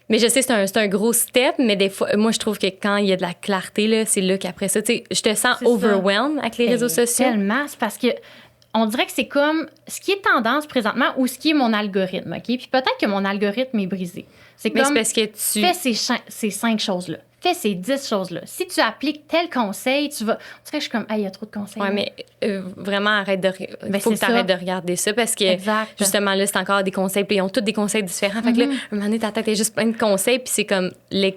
mais je sais, c'est un gros step, mais des fois, moi, je trouve que quand il y a de la clarté, là, c'est là qu'après ça, tu sais, je te sens C'est ça. overwhelmed avec les Ben, réseaux sociaux. Tellement, c'est parce que on dirait que c'est comme ce qui est tendance présentement ou ce qui est mon algorithme, OK? Puis peut-être que mon algorithme est brisé. C'est Mais c'est comme, parce que tu... fais ces 5 choses-là. Fais ces 10 choses-là. Si tu appliques tel conseil, tu vas... On dirait que je suis comme, ah, il y a trop de conseils. Ouais, là. mais vraiment, arrête de... Ben, faut que c'est tu arrêtes ça. de regarder ça parce que, Exact. justement, là, c'est encore des conseils. Puis ils ont tous des conseils différents. Fait que là, un moment donné, ta tête est juste plein de conseils. Puis c'est comme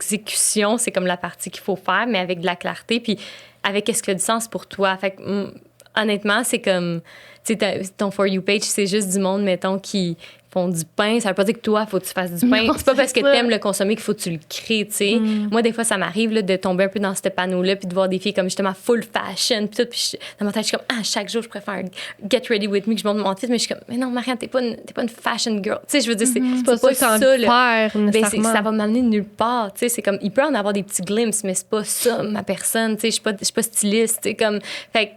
l'exécution, c'est comme la partie qu'il faut faire, mais avec de la clarté. Puis avec ce qui a du sens pour toi. Fait que, honnêtement, c'est comme, tu sais, ton For You page, c'est juste du monde, mettons, qui font du pain. Ça veut pas dire que toi, faut que tu fasses du pain. Non, c'est pas parce que ça. t'aimes le consommer qu'il faut que tu le crées, tu sais. Moi, des fois, ça m'arrive là, de tomber un peu dans ce panneau-là puis de voir des filles comme justement full fashion puis tout. Puis dans ma tête, je suis comme, chaque jour, je préfère get ready with me, que je monte mon titre, mais je suis comme, mais non, Marianne, t'es pas une fashion girl. Tu sais, je veux dire, c'est pas ça que t'as envie de là. faire, nécessairement. Ça va m'amener nulle part, tu sais. C'est comme, il peut en avoir des petits glimpses, mais c'est pas ça, ma personne, tu sais. Je suis pas styliste, tu sais. Comme, fait que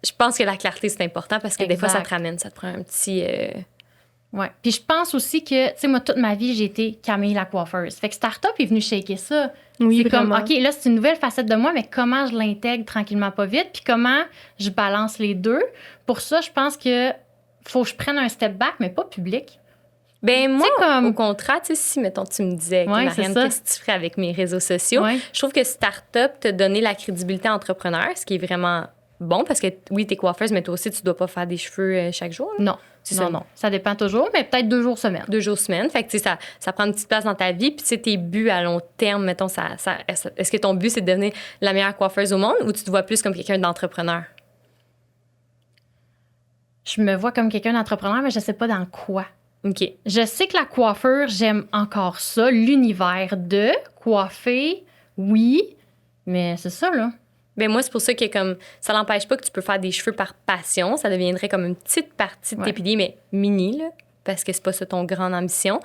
je pense que la clarté, c'est important parce que des fois, ça te ramène, ça te prend un petit. Ouais. Puis je pense aussi que, tu sais, moi, toute ma vie, j'ai été Camille la coiffeuse. Fait que Startup est venu shaker ça. Oui, c'est comme, vraiment. OK, là, c'est une nouvelle facette de moi, mais comment je l'intègre tranquillement, pas vite, puis comment je balance les deux. Pour ça, je pense que faut que je prenne un step back, mais pas public. Ben moi, comme... au contraire, tu sais, si, mettons, tu me disais, Ouais, Marianne, qu'est-ce que tu ferais avec mes réseaux sociaux? Ouais. Je trouve que Startup t'a donné la crédibilité entrepreneur, ce qui est vraiment bon, parce que oui, t'es coiffeuse, mais toi aussi, tu dois pas faire des cheveux chaque jour. Là. Non. C'est non, ça. non. Ça dépend toujours, mais peut-être 2 jours semaine. 2 jours semaine. Fait que, tu sais, ça prend une petite place dans ta vie. Puis, tu sais, tes buts à long terme, mettons, est-ce que ton but, c'est de devenir la meilleure coiffeuse au monde ou tu te vois plus comme quelqu'un d'entrepreneur? Je me vois comme quelqu'un d'entrepreneur, mais je sais pas dans quoi. OK. Je sais que la coiffure, j'aime encore ça, l'univers de coiffer, oui, mais c'est ça, là. Ben moi, c'est pour ça que comme ça n'empêche pas que tu peux faire des cheveux par passion. Ça deviendrait comme une petite partie de tes piliers, mais mini, là, parce que c'est pas ça ton grande ambition.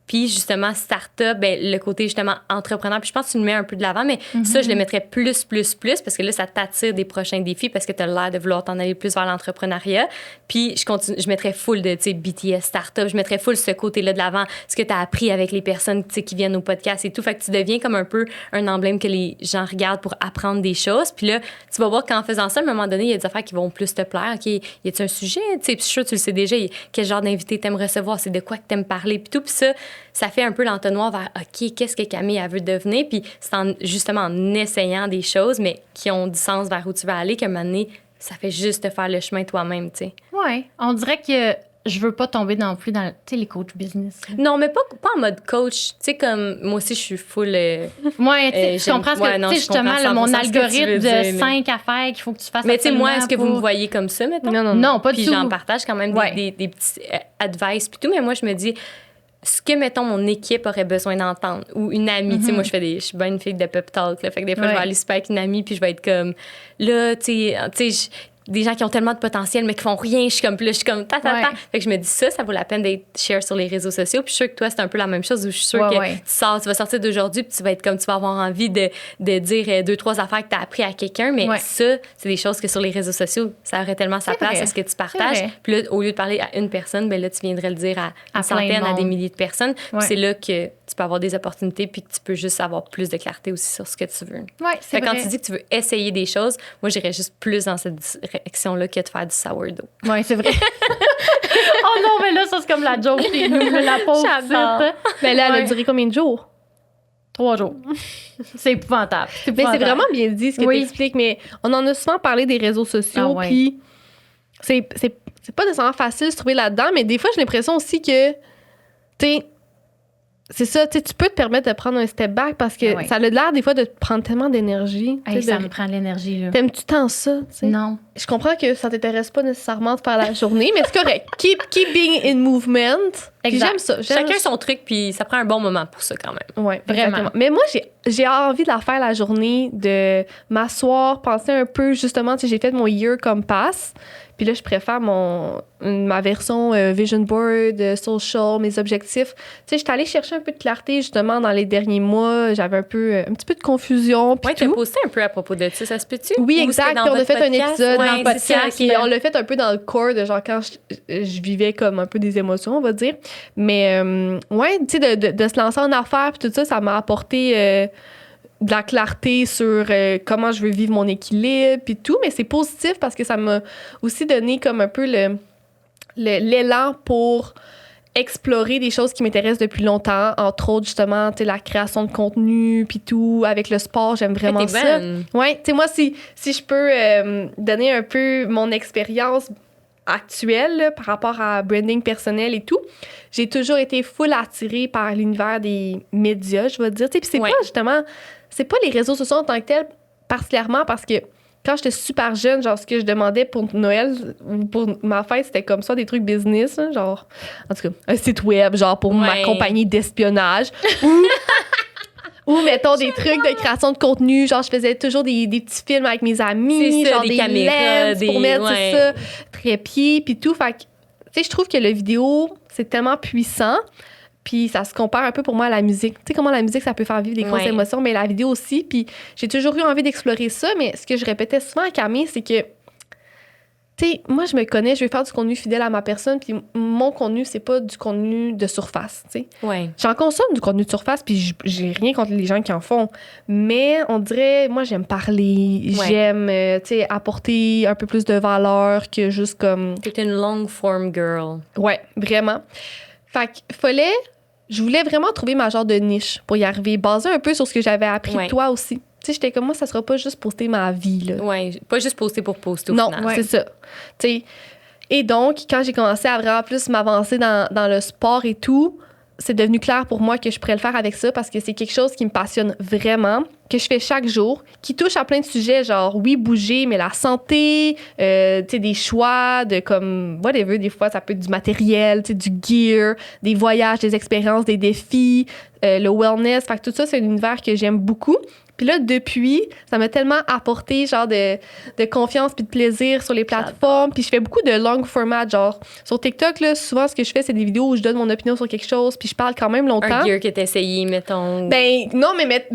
Puis justement, start-up, ben, le côté justement entrepreneur, puis je pense que tu le mets un peu de l'avant, mais ça, je le mettrais plus, parce que là, ça t'attire des prochains défis parce que tu as l'air de vouloir t'en aller plus vers l'entrepreneuriat. Puis je mettrais full de, tu sais, BTS start-up, je mettrais full ce côté-là de l'avant, ce que tu as appris avec les personnes, tu sais, qui viennent au podcast et tout. Fait que tu deviens comme un peu un emblème que les gens regardent pour apprendre des choses. Puis là, tu vas voir qu'en faisant ça, à un moment donné, il y a des affaires qui vont plus te plaire. OK, y a-tu un sujet? Tu sais, puis je suis sûre que tu le sais déjà, quel genre d'invité t'aimes recevoir, c'est de quoi que t'aimes parler, puis tout. Puis ça fait un peu l'entonnoir vers OK, qu'est-ce que Camille elle veut devenir? Puis c'est justement en essayant des choses, mais qui ont du sens vers où tu vas aller, qu'à un moment donné, ça fait juste te faire le chemin toi-même, tu sais. Ouais, on dirait que je veux pas tomber non plus dans, tu sais, les coachs business. Non, mais pas en mode coach. Tu sais, comme moi aussi, je suis full. Ouais, tu sais, je comprends ce que, tu sais, justement, mon algorithme de 5 affaires qu'il faut que tu fasses. Mais tu sais, moi, est-ce que vous me voyez comme ça, mettons? Non, pas du puis tout. Puis j'en partage quand même des petits advice, puis tout, mais moi, je me dis, ce que, mettons, mon équipe aurait besoin d'entendre ou une amie. Tu sais, moi, je suis bien une fille de pep talk. Là, fait que des fois, je vais aller super avec une amie puis je vais être comme, là, tu sais, des gens qui ont tellement de potentiel mais qui font rien, je suis comme ta. Fait que je me dis ça vaut la peine d'être share sur les réseaux sociaux. Puis je suis sûre que toi, c'est un peu la même chose où je suis sûre que tu vas sortir d'aujourd'hui puis tu vas être comme, tu vas avoir envie de dire 2-3 affaires que tu as appris à quelqu'un. Mais ça, c'est des choses que sur les réseaux sociaux, ça aurait tellement sa place à ce que tu partages. Puis là, au lieu de parler à une personne, ben là, tu viendrais le dire à une centaine, à des milliers de personnes. Puis c'est là que tu peux avoir des opportunités puis que tu peux juste avoir plus de clarté aussi sur ce que tu veux. Ouais, c'est vrai. Quand tu dis que tu veux essayer des choses, moi, j'irais juste plus dans cette direction-là que de faire du sourdough. Oui, c'est vrai. Oh non, mais là, ça, c'est comme la joke chez nous, la pauvre petite. Mais là, elle a duré combien de jours? 3 jours. C'est épouvantable. Mais c'est vraiment bien dit ce que tu expliques, mais on en a souvent parlé des réseaux sociaux, puis c'est pas nécessairement facile de se trouver là-dedans, mais des fois, j'ai l'impression aussi que, c'est ça, tu peux te permettre de prendre un step back parce que ça a l'air des fois de te prendre tellement d'énergie. Ça me prend de l'énergie, là. T'aimes-tu tant ça? T'sais? Non. Je comprends que ça t'intéresse pas nécessairement de faire la journée, mais c'est correct. Keep being in movement. J'aime ça. Chacun son truc, puis ça prend un bon moment pour ça quand même. Oui, vraiment. Mais moi, j'ai envie de la faire la journée, de m'asseoir, penser un peu, justement, j'ai fait mon Year Compass. Puis là, je préfère ma version vision board, social, mes objectifs. Tu sais, j'étais allée chercher un peu de clarté, justement, dans les derniers mois. J'avais un petit peu de confusion. Oui, tu as posté un peu à propos de ça peut-tu? Oui, exact. Puis on a fait un épisode dans le podcast. Ça, on l'a fait un peu dans le corps de genre quand je vivais comme un peu des émotions, on va dire. Mais, tu sais, de se lancer en affaires, puis tout ça, ça m'a apporté de la clarté sur comment je veux vivre mon équilibre puis tout, mais c'est positif parce que ça m'a aussi donné comme un peu l'élan pour explorer des choses qui m'intéressent depuis longtemps, entre autres justement, tu sais, la création de contenu puis tout, avec le sport, j'aime vraiment ça. Ouais, tu sais, moi si je peux donner un peu mon expérience actuelle là, par rapport à branding personnel et tout, j'ai toujours été full attirée par l'univers des médias, je vais te dire, tu sais, puis c'est pas justement, c'est pas les réseaux sociaux en tant que tels, particulièrement parce que quand j'étais super jeune, genre, ce que je demandais pour Noël ou pour ma fête, c'était comme ça, des trucs business, hein, genre, en tout cas, un site web, genre, pour ma compagnie d'espionnage. Ou, mettons, des trucs de création de contenu. Genre, je faisais toujours des petits films avec mes amis. C'est ça, genre, des des caméras, lens pour mettre, ouais. c'est ça, trépied, puis tout. Fait que, tu sais, je trouve que le vidéo, c'est tellement puissant. Puis ça se compare un peu pour moi à la musique. Tu sais comment la musique, ça peut faire vivre des grosses émotions, mais la vidéo aussi. Puis j'ai toujours eu envie d'explorer ça, mais ce que je répétais souvent à Camille, c'est que, tu sais, moi, je me connais, je vais faire du contenu fidèle à ma personne, puis mon contenu, c'est pas du contenu de surface, tu sais. Ouais. J'en consomme du contenu de surface, puis j'ai rien contre les gens qui en font. Mais on dirait, moi, j'aime parler, j'aime, tu sais, apporter un peu plus de valeur que juste comme... T'es une long form girl. Ouais, vraiment. Fait qu'il je voulais vraiment trouver ma genre de niche pour y arriver, basé un peu sur ce que j'avais appris de toi aussi. Tu sais, j'étais comme moi, ça sera pas juste poster ma vie, là. Ouais, pas juste poster pour poster au final. Non, c'est ça. Tu sais, et donc, quand j'ai commencé à vraiment plus m'avancer dans le sport et tout, c'est devenu clair pour moi que je pourrais le faire avec ça parce que c'est quelque chose qui me passionne vraiment, que je fais chaque jour, qui touche à plein de sujets, genre, oui, bouger, mais la santé, tu sais, des choix de comme, whatever, des fois, ça peut être du matériel, tu sais, du gear, des voyages, des expériences, des défis, le wellness. Fait que tout ça, c'est un univers que j'aime beaucoup. Puis là, depuis, ça m'a tellement apporté, genre, de confiance puis de plaisir sur les plateformes. Puis je fais beaucoup de long format, genre, sur TikTok, là, souvent, ce que je fais, c'est des vidéos où je donne mon opinion sur quelque chose, puis je parle quand même longtemps. Un gear que t'as essayé, mettons. Ben, non, mais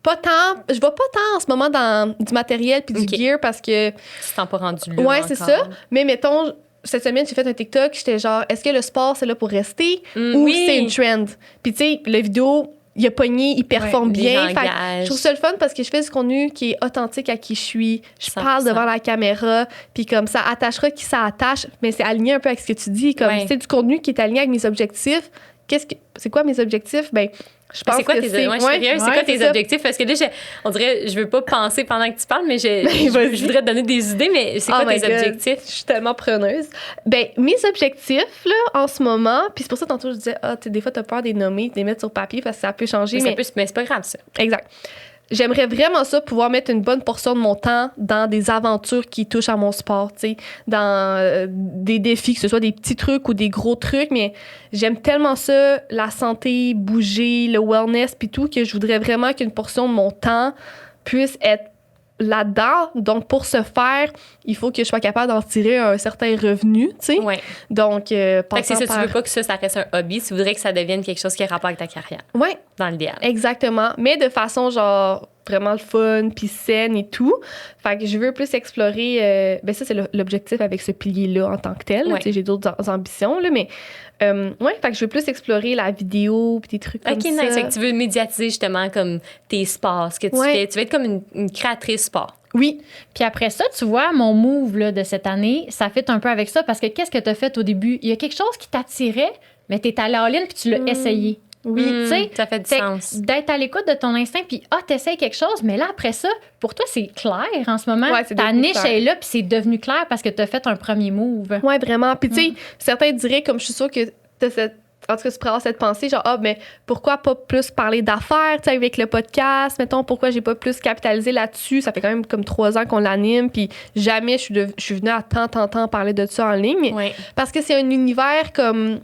pas tant. Je vais pas tant en ce moment dans du matériel puis du gear parce que. Tu t'en pas rendu là. Ouais, c'est ça. Mais mettons, cette semaine, j'ai fait un TikTok, j'étais genre, est-ce que le sport, c'est là pour rester ou c'est une trend? Puis tu sais, la vidéo, il a pogné, il performe bien. Fait, je trouve ça le fun parce que je fais du contenu qui est authentique à qui je suis. Je 100%. Parle devant la caméra, puis comme ça attachera qui ça attache, mais c'est aligné un peu avec ce que tu dis. Comme c'est du contenu qui est aligné avec mes objectifs. C'est quoi mes objectifs? Ben, je pense c'est quoi que tes, c'est... ouais, c'est quoi tes objectifs? Parce que là, on dirait, je veux pas penser pendant que tu parles, mais je voudrais te donner des idées, mais c'est quoi tes objectifs? Je suis tellement preneuse. Ben, mes objectifs, là, en ce moment, puis c'est pour ça, tantôt, je disais, des fois, t'as peur de les nommer, de les mettre sur papier parce que ça peut changer. Mais c'est pas grave, ça. Exact. J'aimerais vraiment ça, pouvoir mettre une bonne portion de mon temps dans des aventures qui touchent à mon sport, tu sais, dans des défis, que ce soit des petits trucs ou des gros trucs, mais j'aime tellement ça, la santé, bouger, le wellness, puis tout, que je voudrais vraiment qu'une portion de mon temps puisse être là-dedans. Donc, pour ce faire, il faut que je sois capable d'en tirer un certain revenu, tu sais. Ouais. Donc, c'est ça, tu veux pas que ça reste un hobby, tu voudrais que ça devienne quelque chose qui a rapport avec ta carrière. Ouais. Dans l'idéal. Exactement. Mais de façon, genre, vraiment le fun, puis saine et tout. Fait que je veux plus explorer... ben ça, c'est l'objectif avec ce pilier-là en tant que tel. Ouais. Tu sais, j'ai d'autres ambitions, là, mais... fait que je veux plus explorer la vidéo puis des trucs comme ça. OK, nice. Fait que tu veux médiatiser justement comme tes sports, ce que tu fais. Tu veux être comme une créatrice sport. Oui. Puis après ça, tu vois, mon move là, de cette année, ça fait un peu avec ça parce que qu'est-ce que tu as fait au début? Il y a quelque chose qui t'attirait, mais tu es allé all-in puis tu l'as essayé. Oui, tu sais, ça fait du sens. D'être à l'écoute de ton instinct, puis t'essayes quelque chose, mais là, après ça, pour toi, c'est clair en ce moment. Ouais, ta niche est là, puis c'est devenu clair parce que tu as fait un premier move. Ouais, vraiment. Puis, tu sais, certains diraient, comme je suis sûre que t'as en tout cas, tu pourrais avoir cette pensée, genre, mais pourquoi pas plus parler d'affaires, tu sais, avec le podcast, mettons, pourquoi j'ai pas plus capitalisé là-dessus? Ça fait quand même comme 3 ans qu'on l'anime, puis jamais je suis venue à tant parler de ça en ligne. Ouais. Parce que c'est un univers comme...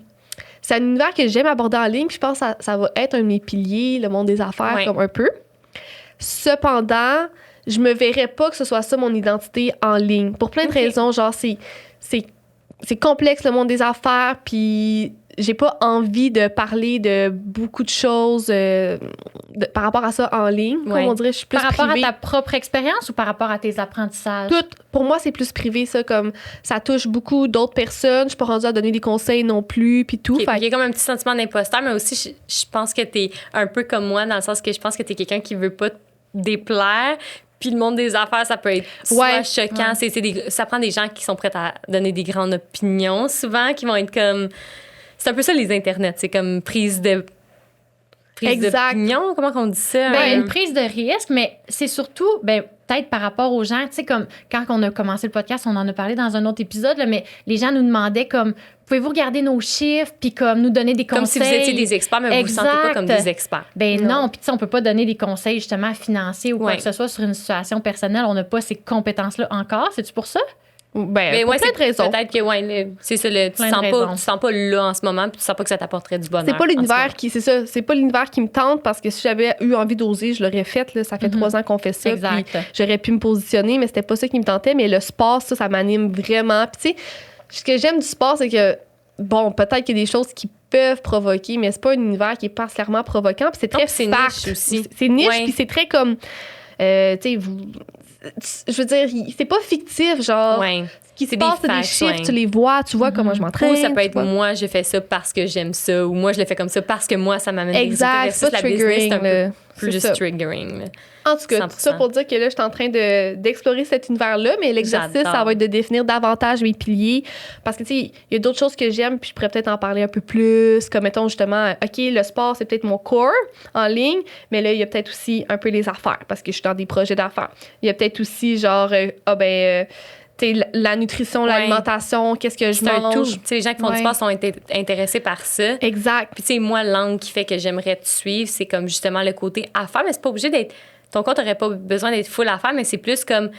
C'est un univers que j'aime aborder en ligne, puis je pense que ça va être un de mes piliers, le monde des affaires, comme un peu. Cependant, je me verrais pas que ce soit ça mon identité en ligne. Pour plein de raisons, genre, c'est complexe, le monde des affaires, puis j'ai pas envie de parler de beaucoup de choses par rapport à ça en ligne. Comme on dirait, je suis plus par rapport privée. à ta propre expérience ou par rapport à tes apprentissages? Tout. Pour moi, c'est plus privé, ça. Comme ça touche beaucoup d'autres personnes. Je suis pas rendue à donner des conseils non plus, puis tout. Okay, il y a comme un petit sentiment d'imposteur, mais aussi, je pense que t'es un peu comme moi, dans le sens que je pense que t'es quelqu'un qui veut pas te déplaire. Puis le monde des affaires, ça peut être soit choquant. Ça prend des gens qui sont prêts à donner des grandes opinions, souvent, qui vont être comme... C'est un peu ça, les internets. C'est comme prise d'opinion. Comment on dit ça? Une prise de risque, mais c'est surtout, peut-être par rapport aux gens, tu sais, comme quand on a commencé le podcast, on en a parlé dans un autre épisode, là, mais les gens nous demandaient comme pouvez-vous regarder nos chiffres puis comme nous donner des conseils? Comme si vous étiez des experts, mais vous vous sentez pas comme des experts. Ben non, puis tu sais, on peut pas donner des conseils justement financiers ou quoi que ce soit sur une situation personnelle. On n'a pas ces compétences-là encore. C'est-tu pour ça? Ben, pour plein de raisons. Peut-être que, c'est ça, tu sens pas là en ce moment, puis tu sens pas que ça t'apporterait du bonheur. C'est pas l'univers qui, c'est ça, c'est pas l'univers qui me tente parce que si j'avais eu envie d'oser, je l'aurais fait. Là, ça fait 3 ans qu'on fait ça. Puis j'aurais pu me positionner, mais c'était pas ça qui me tentait. Mais le sport, ça m'anime vraiment. Puis tu sais, ce que j'aime du sport, c'est que, bon, peut-être qu'il y a des choses qui peuvent provoquer, mais c'est pas un univers qui est particulièrement provoquant. Puis c'est très niche aussi. C'est niche, puis c'est très comme, tu sais, je veux dire, c'est pas fictif, genre. Ouais. Ce qui se passe, c'est des chiffres, tu les vois, tu vois comment je m'entraîne. Ou ça peut être moi, je fais ça parce que j'aime ça, ou moi, je le fais comme ça parce que moi, ça m'amène des résultats. Exact, la business, c'est un peu plus triggering. Là. En tout cas, tout ça pour dire que là, je suis en train d'explorer cet univers-là, mais l'exercice, ça va être de définir davantage mes piliers. Parce que, tu sais, il y a d'autres choses que j'aime, puis je pourrais peut-être en parler un peu plus. Comme, mettons, justement, OK, le sport, c'est peut-être mon core en ligne, mais là, il y a peut-être aussi un peu les affaires, parce que je suis dans des projets d'affaires. Il y a peut-être aussi, genre, la nutrition, l'alimentation, qu'est-ce que je mange. C'est un tout. Les gens qui font du sport sont intéressés par ça. Exact. Puis, tu sais, moi, l'angle qui fait que j'aimerais te suivre, c'est comme justement le côté affaires, mais c'est pas obligé d'être. Ton compte n'aurait pas besoin d'être full affaires, mais c'est plus comme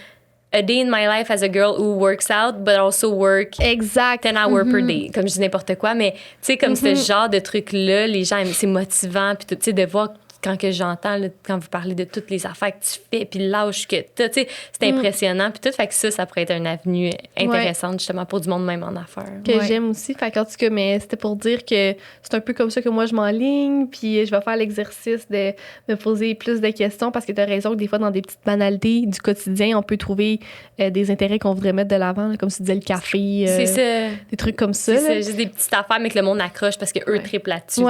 a day in my life as a girl who works out, but also work 10 hours per day. Comme je dis n'importe quoi, mais tu sais, comme ce genre de truc-là, les gens, c'est motivant, puis tu sais, de voir. Quand que j'entends, là, quand vous parlez de toutes les affaires que tu fais, puis l'âge que tu as, c'est impressionnant. Puis tout, fait que ça pourrait être une avenue intéressante, justement, pour du monde même en affaires. Que j'aime aussi. Fait qu'en tout cas, mais c'était pour dire que c'est un peu comme ça que moi, je m'enligne, puis je vais faire l'exercice de me poser plus de questions, parce que tu as raison que des fois, dans des petites banalités du quotidien, on peut trouver des intérêts qu'on voudrait mettre de l'avant, là, comme tu disais, le café, c'est ça. Des trucs comme ça. C'est juste des petites affaires, mais que le monde accroche parce qu'eux triplent là-dessus.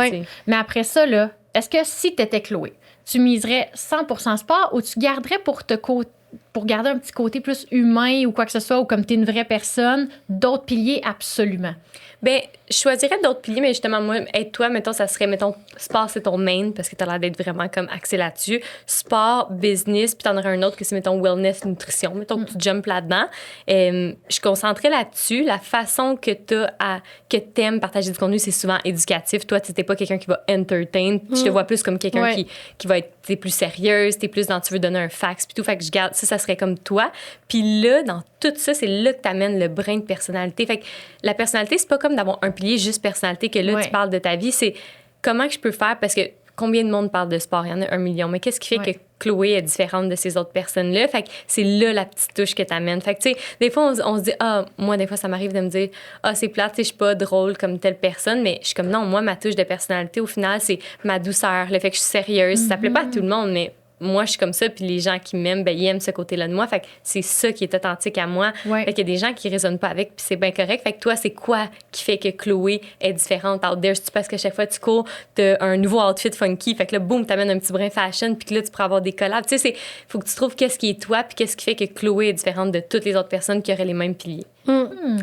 Mais après ça, là, est-ce que si tu étais Chloé, tu miserais 100% sport ou tu garderais pour garder un petit côté plus humain ou quoi que ce soit, ou comme tu es une vraie personne, d'autres piliers absolument? Bien, je choisirais d'autres piliers, mais justement, moi, être toi, mettons, ça serait, mettons, sport, c'est ton main, parce que t'as l'air d'être vraiment comme axé là-dessus. Sport, business, puis t'en aurais un autre que c'est, mettons, wellness, nutrition. Mettons que tu jumpes là-dedans. Je concentrais là-dessus. La façon que que t'aimes partager du contenu, c'est souvent éducatif. Toi, t'es pas quelqu'un qui va entertain. Je te vois plus comme quelqu'un qui va être, t'es plus sérieuse, t'es plus dans, tu veux donner un fax, puis tout. Fait que je garde, ça serait comme toi. Puis là, dans tout ça, c'est là que t'amènes le brin de personnalité. Fait que la personnalité, c'est pas comme d'avoir un pilier juste personnalité que là, tu parles de ta vie. C'est comment que je peux faire, parce que combien de monde parle de sport? Il y en a 1 million. Mais qu'est-ce qui fait que Chloé est différente de ces autres personnes-là? Fait que c'est là la petite touche que t'amènes. Fait que, tu sais, des fois, on se dit, moi, des fois, ça m'arrive de me dire, c'est plate, tu sais, je suis pas drôle comme telle personne. Mais je suis comme, non, moi, ma touche de personnalité, au final, c'est ma douceur, le fait que je suis sérieuse. Ça plaît pas à tout le monde, mais moi, je suis comme ça, puis les gens qui m'aiment, ils aiment ce côté-là de moi. Fait que c'est ça qui est authentique à moi. Fait qu'il y a des gens qui résonnent pas avec, puis c'est bien correct. Fait que toi, c'est quoi qui fait que Chloé est différente out there? C'est parce que chaque fois que tu cours, t'as un nouveau outfit funky. Fait que là, boum, t'amènes un petit brin fashion, puis que là, tu pourras avoir des collabs. Tu sais, faut que tu trouves qu'est-ce qui est toi, puis qu'est-ce qui fait que Chloé est différente de toutes les autres personnes qui auraient les mêmes piliers.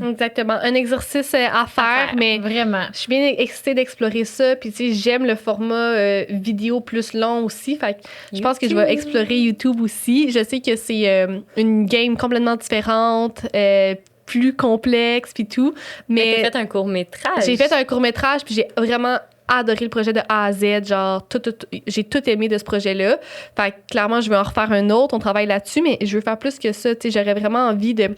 Exactement. Un exercice à faire, mais vraiment. Je suis bien excitée d'explorer ça. Puis, tu sais, j'aime le format vidéo plus long aussi. Fait que je pense que je vais explorer YouTube aussi. Je sais que c'est une game complètement différente, plus complexe, puis tout. Mais t'as fait un court-métrage. J'ai fait un court-métrage, puis j'ai vraiment adoré le projet de A à Z. Genre, j'ai tout aimé de ce projet-là. Fait que clairement, je vais en refaire un autre. On travaille là-dessus, mais je veux faire plus que ça. Tu sais, j'aurais vraiment envie de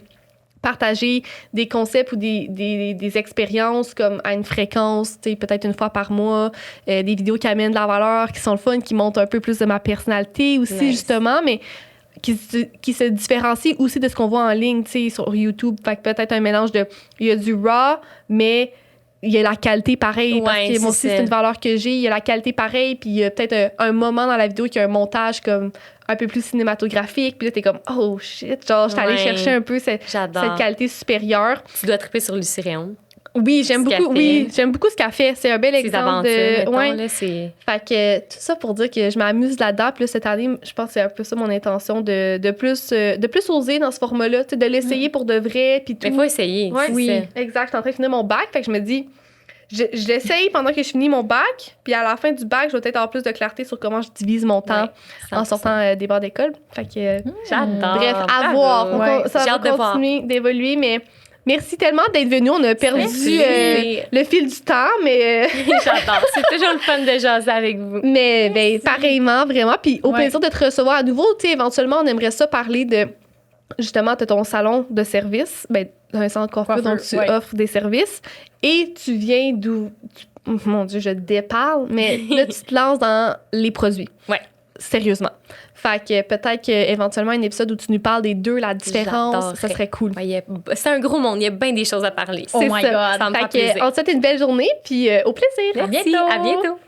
partager des concepts ou des expériences comme à une fréquence, peut-être une fois par mois, des vidéos qui amènent de la valeur, qui sont le fun, qui montrent un peu plus de ma personnalité aussi, justement, mais qui se différencient aussi de ce qu'on voit en ligne, sur YouTube. Fait que peut-être un mélange de... Il y a du raw, mais il y a la qualité pareille, parce que moi aussi, c'est une valeur que j'ai. Il y a la qualité pareille, puis il y a peut-être un moment dans la vidéo qui a un montage comme un peu plus cinématographique, puis là, t'es comme « Oh, shit! » Genre, je suis allée chercher un peu cette qualité supérieure. Tu dois triper sur Lucie Réon. Oui, j'aime beaucoup ce qu'elle fait. C'est un bel exemple de... Là, c'est... Fait que tout ça pour dire que je m'amuse là-dedans. Puis là, cette année, je pense que c'est un peu ça mon intention, de plus oser dans ce format-là, de l'essayer pour de vrai, puis tout. Mais il faut essayer. Oui, exact. Je suis en train de finir mon bac, fait que je me dis... Je l'essaye pendant que je finis mon bac, puis à la fin du bac, je vais peut-être avoir plus de clarté sur comment je divise mon temps en sortant des barres d'école. Fait que j'adore. Bref, à voir. Ça va continuer d'évoluer, mais Merci tellement d'être venu. On a perdu le fil du temps, mais... J'adore. C'est toujours le fun de jaser avec vous. Mais ben, pareillement, vraiment. Puis au plaisir de te recevoir à nouveau. Tu sais, éventuellement, on aimerait ça parler de... Justement, tu as ton salon de service, ben, un centre coiffeur, donc tu offres des services. Et tu viens d'où... Mon Dieu, je déparle, mais là, tu te lances dans les produits. Ouais. Sérieusement. Fait que peut-être qu'éventuellement, un épisode où tu nous parles des deux, la différence, ça serait cool. Ouais, c'est un gros monde, il y a bien des choses à parler. C'est ça. Ça me fait plaisir. On te souhaite une belle journée, puis au plaisir. Merci, à bientôt.